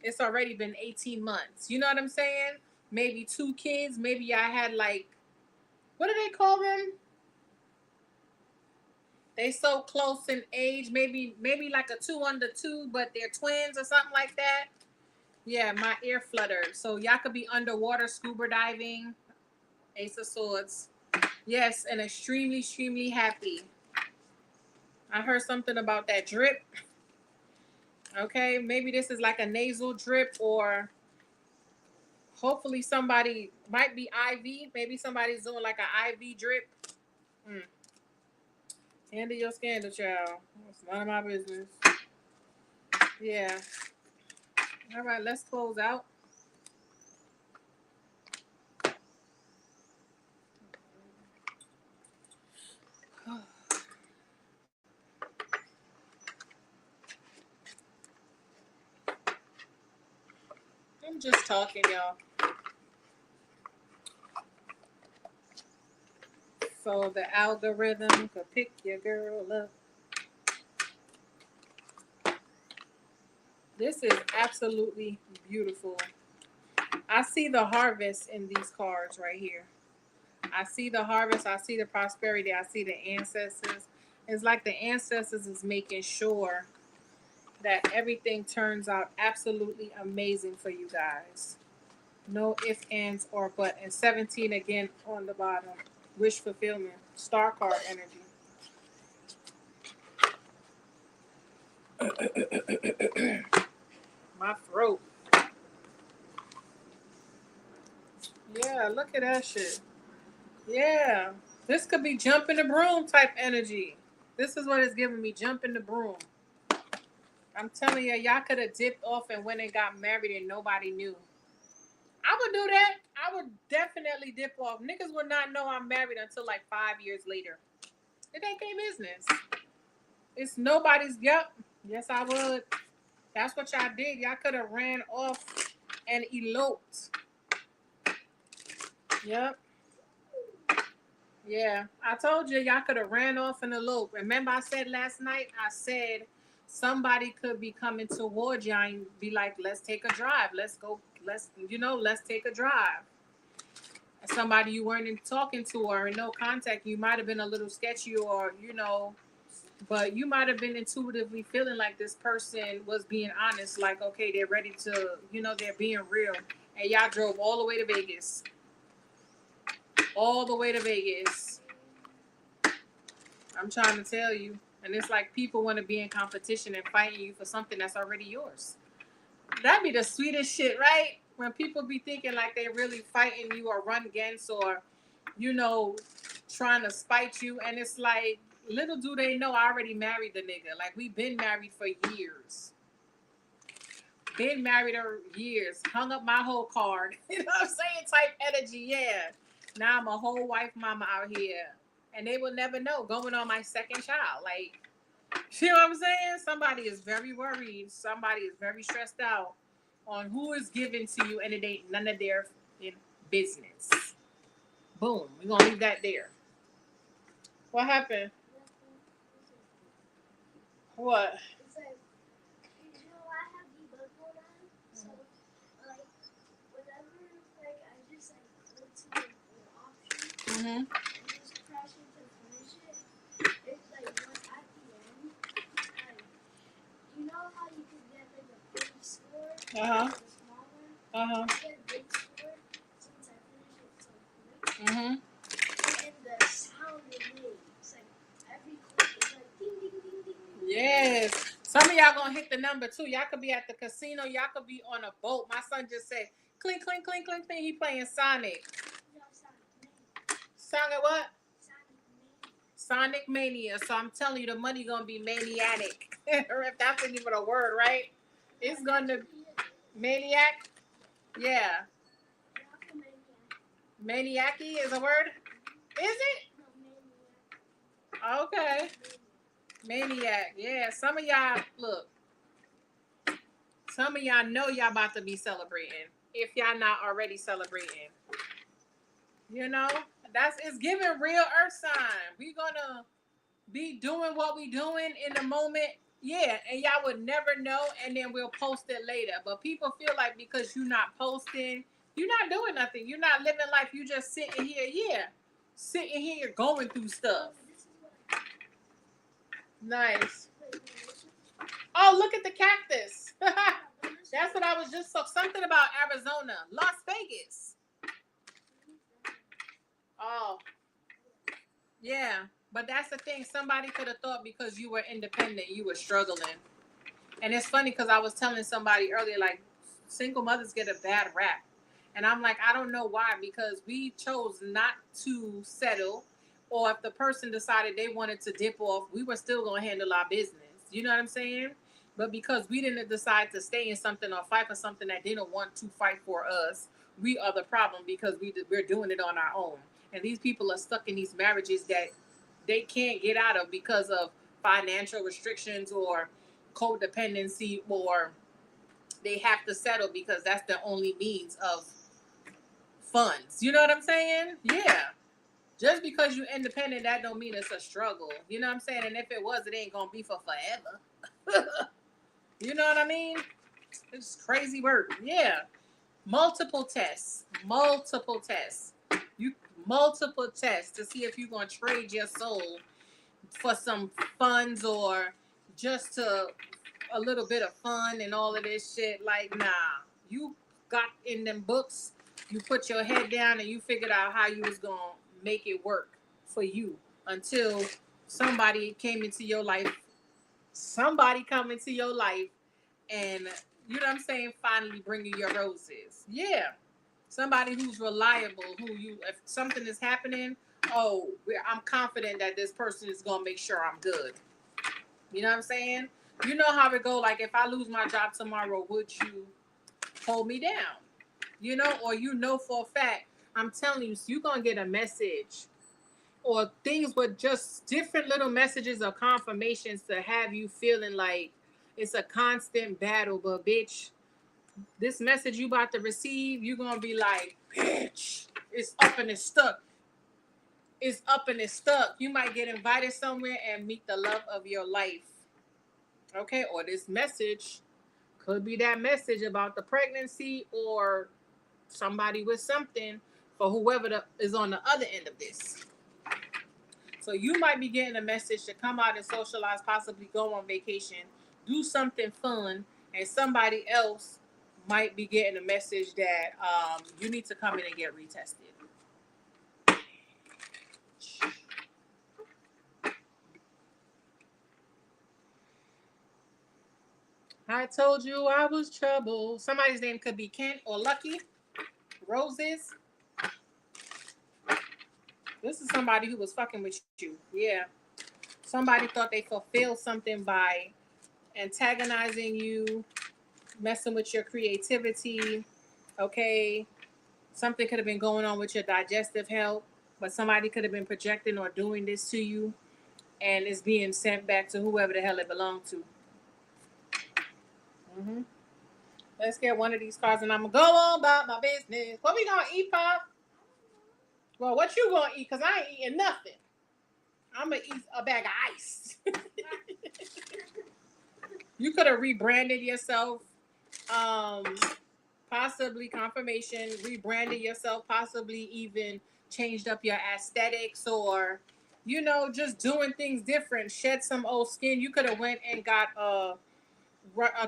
it's already been 18 months. You know what I'm saying? Maybe 2 kids. Maybe I had like, what do they call them? They so close in age. Maybe like a 2 under 2, but they're twins or something like that. Yeah, my ear fluttered. So y'all could be underwater scuba diving. Ace of Swords. Yes, and extremely happy. I heard something about that drip. Okay, maybe this is like a nasal drip, or hopefully somebody might be IV. Maybe somebody's doing like an IV drip. Handle your scandal, child. It's none of my business. Yeah. All right, let's close out. I'm just talking, y'all. So the algorithm could pick your girl up. This is absolutely beautiful. I see the harvest in these cards right here. I see the harvest. I see the prosperity. I see the ancestors. It's like the ancestors is making sure that everything turns out absolutely amazing for you guys. No ifs, ands, or but. And 17 again on the bottom. Wish fulfillment. Star card energy. My throat. Yeah, look at that shit. Yeah. This could be jump in the broom type energy. This is what it's giving me. Jump in the broom. I'm telling you, y'all could have dipped off and went and got married and nobody knew. I would do that. I would definitely dip off. Niggas would not know I'm married until like 5 years later. It ain't their business. It's nobody's. Yep. Yes, I would. That's what y'all did. Y'all could have ran off and eloped. Yep. Yeah. I told you y'all could have ran off and eloped. Remember I said last night, I said somebody could be coming towards y'all and be like, let's take a drive. Let's go. Let's take a drive. Somebody you weren't talking to or in no contact, you might have been a little sketchy or, but you might have been intuitively feeling like this person was being honest, like, okay, they're ready to, they're being real. And y'all drove all the way to Vegas. All the way to Vegas. I'm trying to tell you. And it's like people want to be in competition and fighting you for something that's already yours. That'd be the sweetest shit, right? When people be thinking like they really fighting you or run against or, trying to spite you. And it's like, little do they know I already married the nigga. Like, we've been married for years. Been married for years. Hung up my whole card. You know what I'm saying? Type energy, yeah. Now I'm a whole wife mama out here. And they will never know. Going on my second child. Like, you know what I'm saying? Somebody is very worried. Somebody is very stressed out on who is given to you, and it ain't none of their business. Boom. We're going to leave that there. What happened? What? It's like, I have the book on, so, like, whenever, like, I just, like, go to the option, and just press it to finish it, it's, like, at the end, like, you know how you can get, like, a big score, like, a small one? I get a big score since I finished it so quick. And the sound it makes, like, every click is like, ding, ding, ding, ding. Yes. Some of y'all gonna hit the number too. Y'all could be at the casino. Y'all could be on a boat. My son just said, clink, clink, clink, clink, clink. He playing Sonic. Sonic what? Sonic Mania. So I'm telling you, the money gonna be maniatic. Or if that's even a word, right? It's gonna maniac. Yeah, maniacy is a word. Is it? Okay. Maniac. Yeah. Some of y'all look. Some of y'all know y'all about to be celebrating. If y'all not already celebrating. You know? That's it's giving real earth sign. We gonna be doing what we doing in the moment. Yeah, and y'all would never know, and then we'll post it later. But people feel like because you're not posting, you're not doing nothing. You're not living life. You just sitting here, yeah. Sitting here going through stuff. Nice. Oh, look at the cactus. That's what I was just so something about Arizona. Las Vegas. Oh, yeah. But that's the thing. Somebody could have thought because you were independent, you were struggling. And it's funny because I was telling somebody earlier, like, single mothers get a bad rap. And I'm like, I don't know why, because we chose not to settle. Or if the person decided they wanted to dip off, we were still going to handle our business. You know what I'm saying? But because we didn't decide to stay in something or fight for something that they don't want to fight for us, we are the problem because we're doing it on our own. And these people are stuck in these marriages that they can't get out of because of financial restrictions or codependency, or they have to settle because that's the only means of funds. You know what I'm saying? Yeah. Just because you're independent, that don't mean it's a struggle. You know what I'm saying? And if it was, it ain't gonna be for forever. You know what I mean? It's crazy work. Yeah. Multiple tests. Multiple tests. You multiple tests to see if you're gonna trade your soul for some funds or just to a little bit of fun and all of this shit. Like, nah. You got in them books, you put your head down and you figured out how you was gonna make it work for you until somebody came into your life. Somebody come into your life and you know what I'm saying, finally bringing your roses. Yeah. Somebody who's reliable, who you, if something is happening, oh, I'm confident that this person is gonna make sure I'm good. You know what I'm saying? You know how it go. Like if I lose my job tomorrow, would you hold me down? You know, or you know for a fact, I'm telling you, so you're gonna get a message or things with just different little messages or confirmations to have you feeling like it's a constant battle. But bitch, this message you about to receive, you're gonna be like, bitch, it's up and it's stuck. It's up and it's stuck. You might get invited somewhere and meet the love of your life. Okay, or this message could be that message about the pregnancy or somebody with something for whoever is on the other end of this. So you might be getting a message to come out and socialize, possibly go on vacation, do something fun, and somebody else might be getting a message that you need to come in and get retested. I told you I was trouble. Somebody's name could be Kent or Lucky. Roses. This is somebody who was fucking with you. Yeah. Somebody thought they fulfilled something by antagonizing you, messing with your creativity. Okay. Something could have been going on with your digestive health, but somebody could have been projecting or doing this to you, and it's being sent back to whoever the hell it belonged to. Mm-hmm. Let's get one of these cards, and I'm gonna go on about my business. What we gonna eat, Pop? Well, what you gonna eat? Cause I ain't eating nothing. I'm gonna eat a bag of ice. You could have rebranded yourself. Um, Possibly confirmation, rebranded yourself, possibly even changed up your aesthetics or, you know, just doing things different. Shed some old skin. You could have went and got a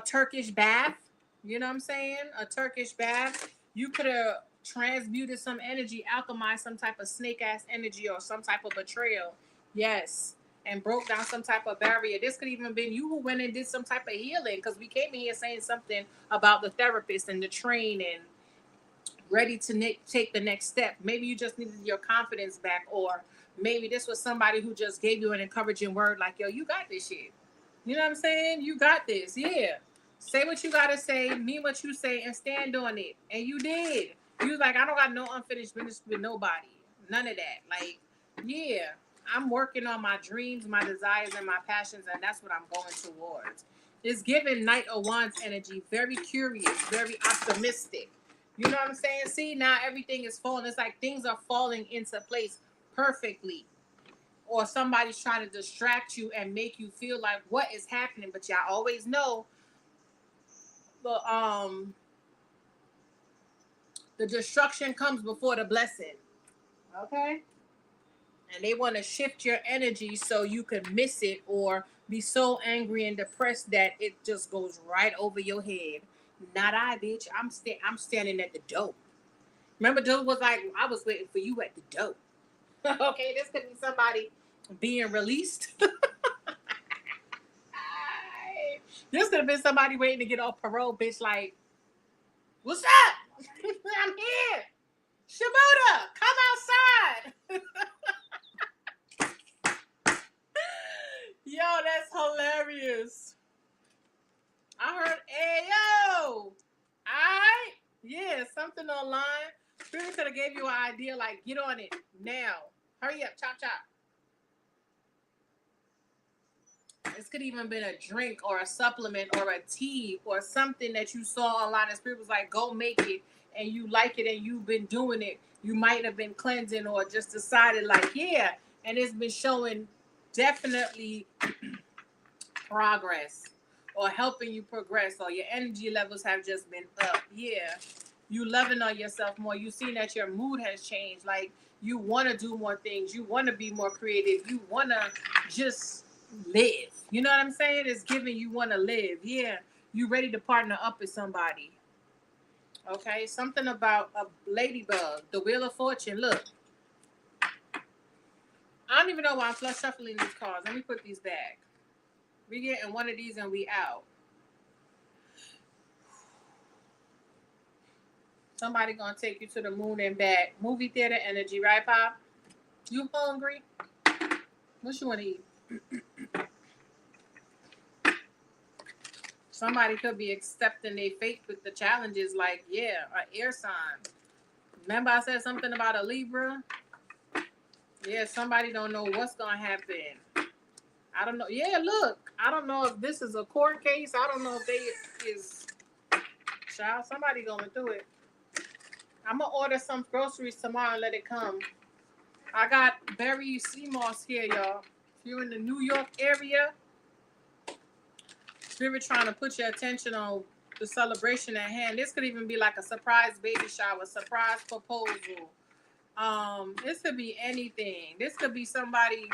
Turkish bath. You know what I'm saying? A Turkish bath. You could have transmuted some energy, alchemized some type of snake ass energy or some type of betrayal. Yes. and broke down some type of barrier. This could even been you who went and did some type of healing, because we came in here saying something about the therapist and the train and ready to take the next step. Maybe you just needed your confidence back, or maybe this was somebody who just gave you an encouraging word like, yo, you got this shit. You know what I'm saying? You got this. Yeah. Say what you got to say, mean what you say, and stand on it. And you did. You was like, I don't got no unfinished business with nobody. None of that. Like, yeah, I'm working on my dreams, my desires, and my passions, and that's what I'm going towards. It's giving Knight of Wands energy, very curious, very optimistic. You know what I'm saying? See, now everything is falling. It's like things are falling into place perfectly. Or somebody's trying to distract you and make you feel like what is happening, but y'all always know the destruction comes before the blessing. Okay? And they want to shift your energy so you can miss it or be so angry and depressed that it just goes right over your head. Not I, bitch. I'm standing at the door. Remember, dude was like, I was waiting for you at the door. Okay, this could be somebody being released. This could have been somebody waiting to get off parole, bitch. Like, what's up? I'm here. Shabuda, come outside. Yo, that's hilarious. I heard, hey, yo. Alright? Yeah, something online. Spirit could have gave you an idea, like, get on it now. Hurry up, chop, chop. This could even been a drink or a supplement or a tea or something that you saw online. And Spirit was like, go make it. And you like it and you've been doing it. You might have been cleansing or just decided, like, yeah. And it's been showing definitely progress or helping you progress, or your energy levels have just been up. Yeah. You loving on yourself more. You seen that your mood has changed. Like, you want to do more things. You want to be more creative. You want to just live. You know what I'm saying? It's giving you want to live. Yeah. You ready to partner up with somebody. Okay. Something about a ladybug, the Wheel of Fortune. Look. I don't even know why I'm flush shuffling these cards. Let me put these back. We getting one of these and we out. Somebody gonna take you to the moon and back. Movie theater energy, right, Pop? You hungry? What you want to eat? Somebody could be accepting their fate with the challenges, like, yeah, an air sign. Remember I said something about a Libra? Yeah, somebody don't know what's gonna happen. I don't know. Yeah, look. I don't know if this is a court case. I don't know if they is child. Somebody going through it. I'm gonna order some groceries tomorrow and let it come. I got berry sea moss here, y'all. If you're in the New York area, Spirit trying to put your attention on the celebration at hand. This could even be like a surprise baby shower, surprise proposal. This could be anything. This could be somebody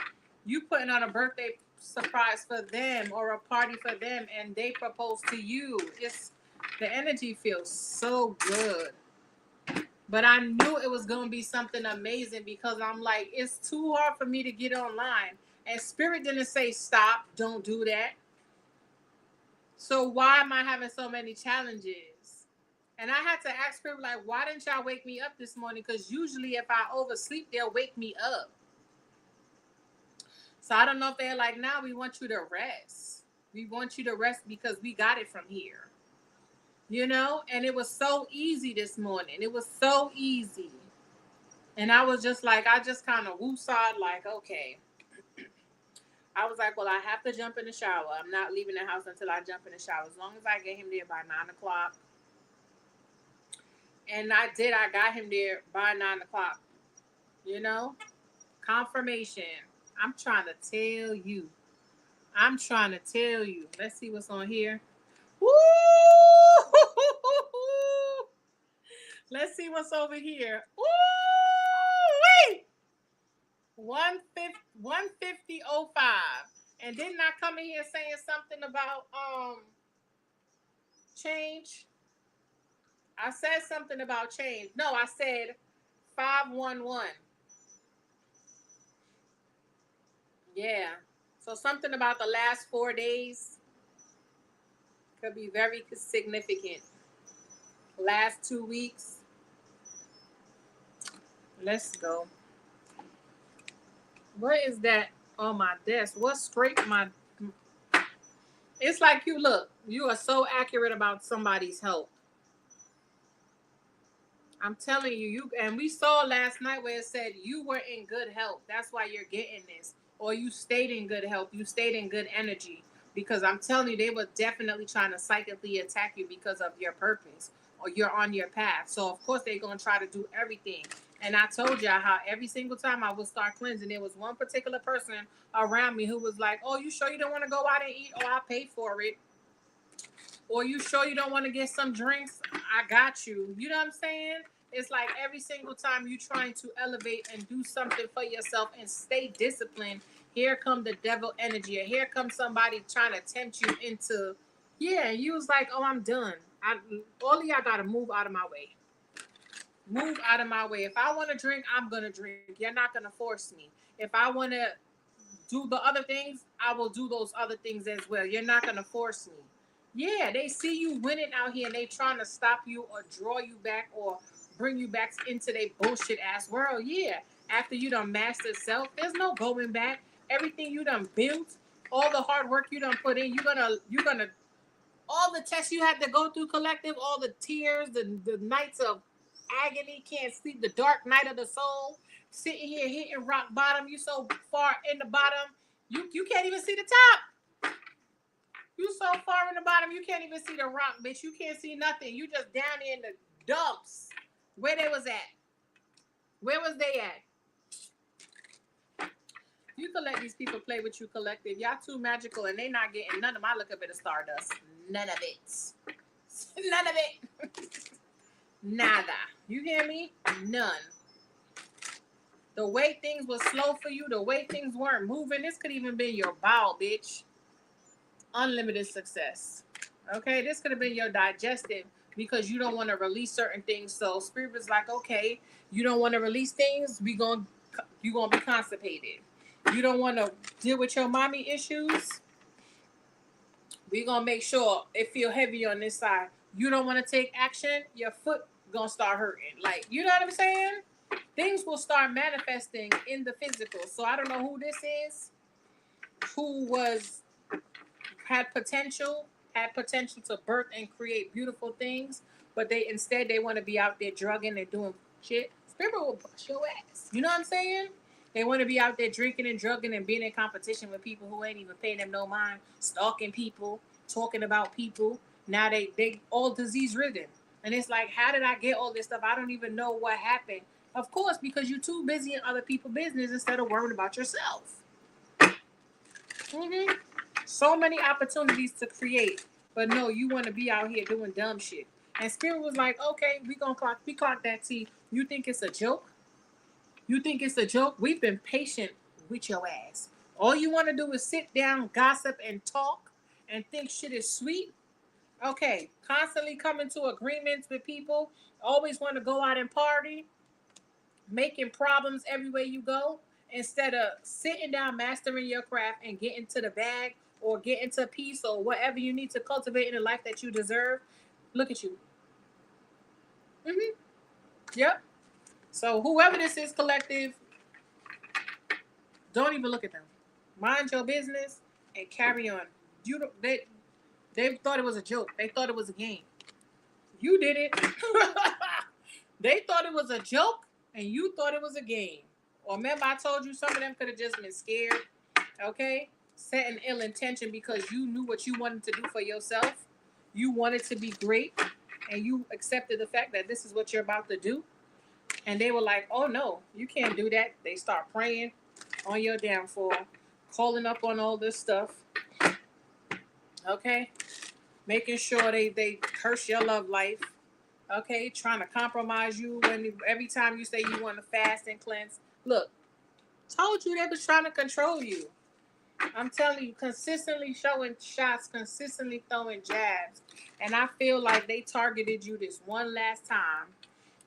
you putting on a birthday surprise for them or a party for them, and they propose to you. It's the energy feels so good. But I knew it was going to be something amazing because I'm like, it's too hard for me to get online. And Spirit didn't say, stop, don't do that. So why am I having so many challenges? And I had to ask Spirit, like, why didn't y'all wake me up this morning? Because usually if I oversleep, they'll wake me up. So I don't know if they're like, nah, we want you to rest. We want you to rest because we got it from here. You know, and it was so easy this morning. It was so easy. And I was just like, I just kind of woosawed, like, okay. I was like, well, I have to jump in the shower. I'm not leaving the house until I jump in the shower. As long as I get him there by 9 o'clock. And I did. I got him there by 9 o'clock. You know? Confirmation. I'm trying to tell you. I'm trying to tell you. Let's see what's on here. Woo! Let's see what's over here. Woo! 150.05. And didn't I come in here saying something about change? I said something about change. No, I said 511. Yeah. So something about the last 4 days could be very significant. Last 2 weeks. Let's go. What is that on my desk? What scraped my... It's like you look. You are so accurate about somebody's health. I'm telling you, and we saw last night where it said you were in good health. That's why you're getting this. Or you stayed in good health. You stayed in good energy. Because I'm telling you, they were definitely trying to psychically attack you because of your purpose. Or you're on your path. So of course they're gonna try to do everything. And I told y'all how every single time I would start cleansing, there was one particular person around me who was like, "Oh, you sure you don't want to go out and eat? Oh, I'll pay for it." Or you sure you don't want to get some drinks? I got you. You know what I'm saying? It's like every single time you trying to elevate and do something for yourself and stay disciplined, here come the devil energy. Or here comes somebody trying to tempt you into, yeah, and you was like, oh, I'm done. All of y'all got to move out of my way. Move out of my way. If I want to drink, I'm going to drink. You're not going to force me. If I want to do the other things, I will do those other things as well. You're not going to force me. Yeah, they see you winning out here and they trying to stop you or draw you back or bring you back into their bullshit ass world. Yeah, after you done mastered self, there's no going back. Everything you done built, all the hard work you done put in, you're gonna all the tests you had to go through, collective, all the tears, the nights of agony, can't sleep, the dark night of the soul, sitting here hitting rock bottom. You so far in the bottom, you can't even see the top. You so far in the bottom, you can't even see the rock, bitch. You can't see nothing. You just down in the dumps. Where they was at? Where was they at? You could let these people play with you collective. Y'all too magical and they not getting none of my look up at the stardust. None of it. None of it. Nada. You hear me? None. The way things were slow for you, the way things weren't moving, this could even be your bowel, bitch. Unlimited success. Okay, this could have been your digestive because you don't want to release certain things. So spirit was like, okay, you don't want to release things, you gonna be constipated. You don't want to deal with your mommy issues. We gonna make sure it feel heavy on this side. You don't want to take action, your foot gonna start hurting. Like, you know what I'm saying? Things will start manifesting in the physical. So I don't know who this is, who was had potential to birth and create beautiful things, but they want to be out there drugging and doing shit. Spirit will bust your ass. You know what I'm saying? They want to be out there drinking and drugging and being in competition with people who ain't even paying them no mind, stalking people, talking about people. Now they all disease ridden. And it's like, how did I get all this stuff? I don't even know what happened. Of course, because you're too busy in other people's business instead of worrying about yourself. Mm-hmm. So many opportunities to create, but no, you want to be out here doing dumb shit. And Spirit was like, okay, we clock that T. You think it's a joke? You think it's a joke? We've been patient with your ass. All you want to do is sit down, gossip, and talk, and think shit is sweet. Okay, constantly coming to agreements with people. Always want to go out and party, making problems everywhere you go, instead of sitting down, mastering your craft, and getting to the bag or getting to peace or whatever you need to cultivate in the life that you deserve. Look at you. Mm-hmm. Yep. So whoever this is, collective, don't even look at them. Mind your business and carry on. You don't, they thought it was a joke. They thought it was a game. You did it. They thought it was a joke and you thought it was a game. Or remember I told you some of them could have just been scared. Okay? Setting ill intention because you knew what you wanted to do for yourself. You wanted to be great and you accepted the fact that this is what you're about to do. And they were like, oh no, you can't do that. They start praying on your downfall, calling up on all this stuff. Okay? Making sure they curse your love life. Okay? Trying to compromise you when every time you say you want to fast and cleanse. Look, told you they was trying to control you. I'm telling you, consistently showing shots, consistently throwing jabs. And I feel like they targeted you this one last time.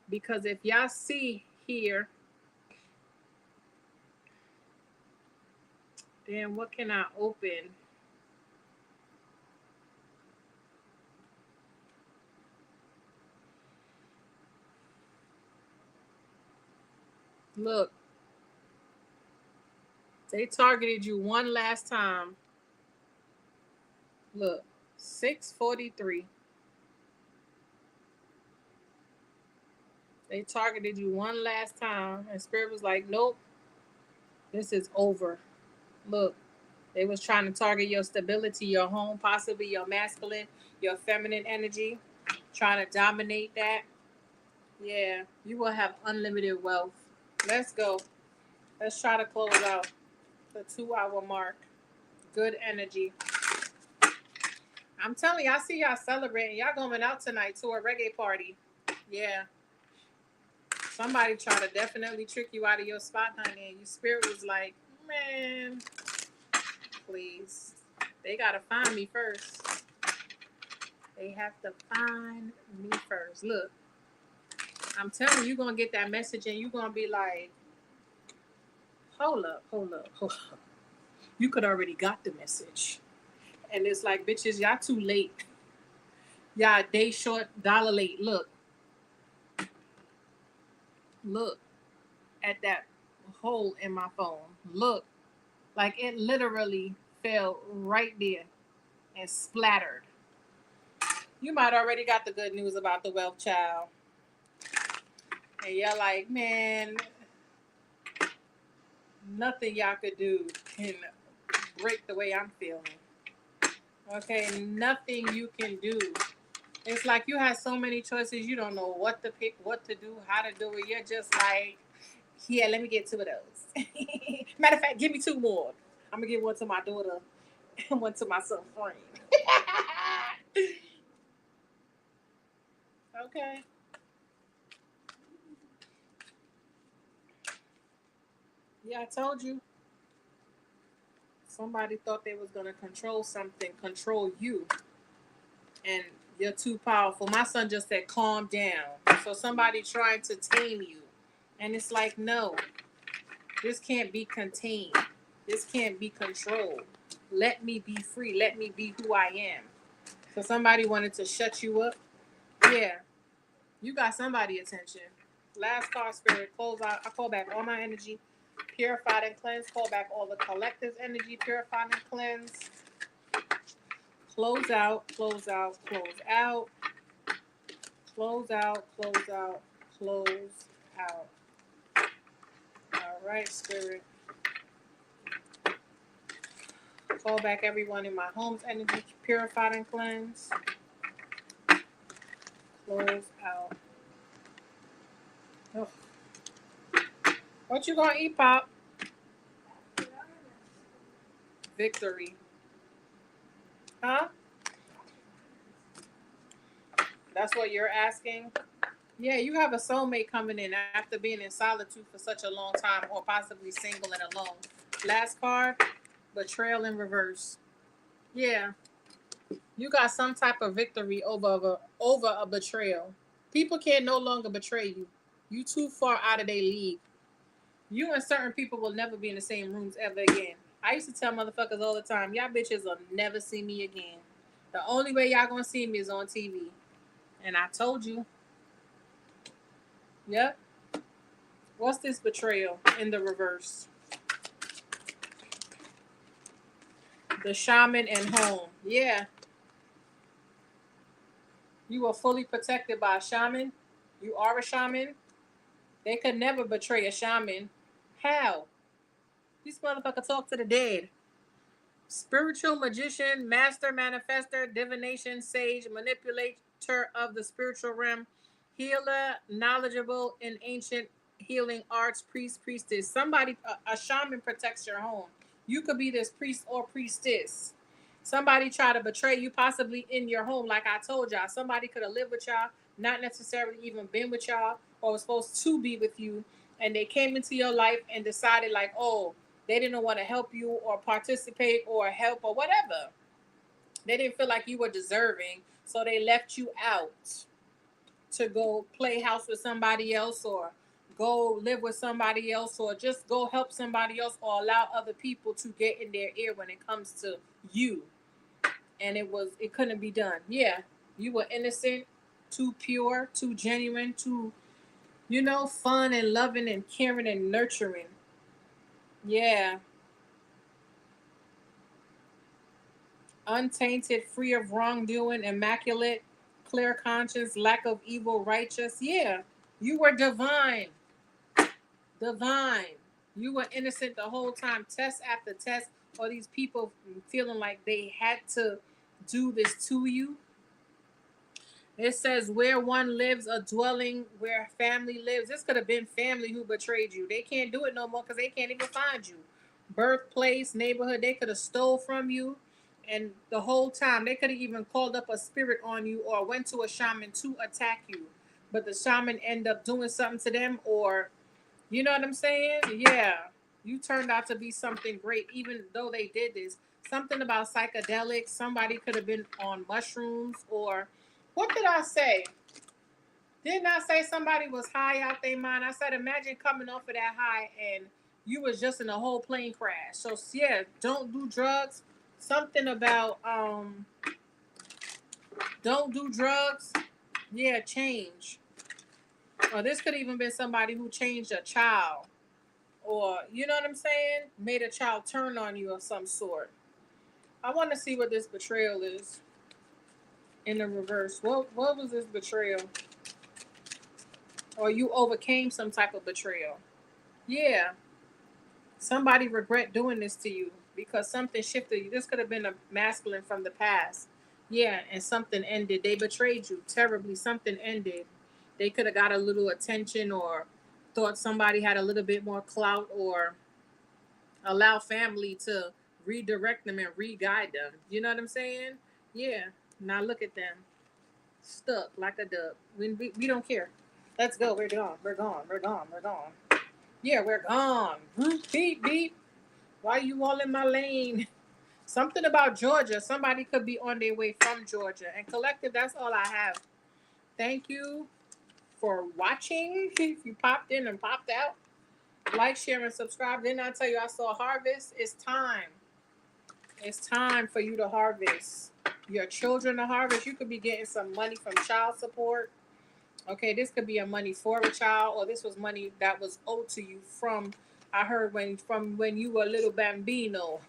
Because if y'all see here, Then what can I open? Look, they targeted you one last time. Look, 643. They targeted you one last time, and Spirit was like, nope, this is over. Look, they was trying to target your stability, your home, possibly your masculine, your feminine energy, trying to dominate that. Yeah, you will have unlimited wealth. Let's go. Let's try to close out the 2 hour mark. Good energy. I'm telling you, I see y'all celebrating. Y'all going out tonight to a reggae party. Yeah. Somebody try to definitely trick you out of your spot, honey. And your spirit was like, man, please. They got to find me first. They have to find me first. Look, I'm telling you, you're going to get that message and you're going to be like, hold up. You could already got the message. And it's like, bitches, y'all too late. Y'all a day short, dollar late. Look at that hole in my phone. Look, like it literally fell right there and splattered. You might already got the good news about the wealth child. And you're like, man, nothing y'all could do can break the way I'm feeling. Okay, nothing you can do. It's like you have so many choices, you don't know what to pick, what to do, how to do it. You're just like, yeah, let me get 2 of those. Matter of fact, give me 2 more. I'm gonna give one to my daughter and one to my son friend. Okay. Yeah, I told you. Somebody thought they was gonna control something, control you, and you're too powerful. My son just said, calm down. So somebody trying to tame you. And it's like, no, this can't be contained. This can't be controlled. Let me be free. Let me be who I am. So somebody wanted to shut you up. Yeah, you got somebody attention. Last card, Spirit, close out. I call back all my energy, purified and cleansed. Call back all the collective energy, purified and cleansed. Close out, close out, close out. Close out, close out, close out. All right, Spirit. Call back everyone in my home's energy, purified and cleansed. Close out. Oh. What you gonna eat, Pop? Victory. Huh? That's what you're asking? Yeah, you have a soulmate coming in after being in solitude for such a long time, or possibly single and alone. Last card, betrayal in reverse. Yeah, you got some type of victory over a betrayal. People can no longer betray you. You too far out of their league. You and certain people will never be in the same rooms ever again. I used to tell motherfuckers all the time, y'all bitches will never see me again. The only way y'all gonna see me is on TV. And I told you. Yep. What's this betrayal in the reverse? The shaman and home. Yeah. You are fully protected by a shaman. You are a shaman. They could never betray a shaman. How? These motherfuckers talk to the dead. Spiritual magician, master manifester, divination, sage, manipulator of the spiritual realm, healer, knowledgeable in ancient healing arts, priest, priestess. Somebody, a shaman protects your home. You could be this priest or priestess. Somebody try to betray you, possibly in your home, like I told y'all. Somebody could have lived with y'all, not necessarily even been with y'all, or was supposed to be with you, and they came into your life and decided, like, oh, they didn't want to help you or participate or help or whatever. They didn't feel like you were deserving, so they left you out to go play house with somebody else or go live with somebody else, or just go help somebody else, or allow other people to get in their ear when it comes to you. And it couldn't be done. Yeah, you were innocent, too pure, too genuine, too, fun and loving and caring and nurturing. Yeah. Untainted, free of wrongdoing, immaculate, clear conscience, lack of evil, righteous. Yeah, you were divine. Divine. You were innocent the whole time, test after test. All these people feeling like they had to do this to you. It says, where one lives, a dwelling where family lives. This could have been family who betrayed you. They can't do it no more because they can't even find you. Birthplace, neighborhood, they could have stole from you. And the whole time, they could have even called up a spirit on you or went to a shaman to attack you. But the shaman ended up doing something to them, or, you know what I'm saying? Yeah. You turned out to be something great, even though they did this. Something about psychedelics. Somebody could have been on mushrooms, or what did I say? Didn't I say somebody was high out their mind? I said, imagine coming off of that high and you was just in a whole plane crash. So yeah, don't do drugs. Something about don't do drugs. Yeah, change. Or this could even been somebody who changed a child. Or you know what I'm saying? Made a child turn on you of some sort. I want to see what this betrayal is in the reverse. What was this betrayal? Or you overcame some type of betrayal. Yeah. Somebody regret doing this to you because something shifted you. This could have been a masculine from the past. Yeah, and something ended. They betrayed you terribly. Something ended. They could have got a little attention, or thought somebody had a little bit more clout, or allow family to redirect them and re-guide them. You know what I'm saying? Yeah. Now look at them. Stuck like a dub. We don't care. Let's go. We're gone. We're gone. We're gone. We're gone. Yeah, we're gone. Beep, beep. Why you all in my lane? Something about Georgia. Somebody could be on their way from Georgia. And collective, that's all I have. Thank you for watching. If you popped in and popped out, like, share, and subscribe. Didn't I tell you I saw harvest? It's time. It's time for you to harvest. Your children to harvest. You could be getting some money from child support. Okay, this could be a money for a child, or this was money that was owed to you from, I heard, when you were a little bambino.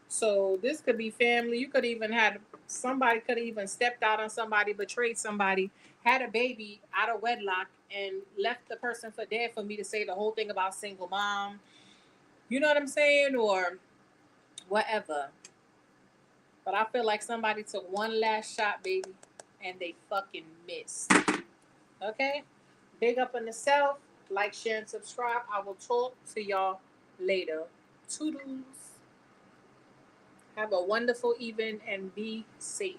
So this could be family. You could even had somebody could have even stepped out on somebody, betrayed somebody, had a baby out of wedlock, and left the person for dead for me to say the whole thing about single mom. You know what I'm saying? Or whatever. But I feel like somebody took one last shot, baby, and they fucking missed. Okay? Big up on the self. Like, share, and subscribe. I will talk to y'all later. Toodles. Have a wonderful evening and be safe.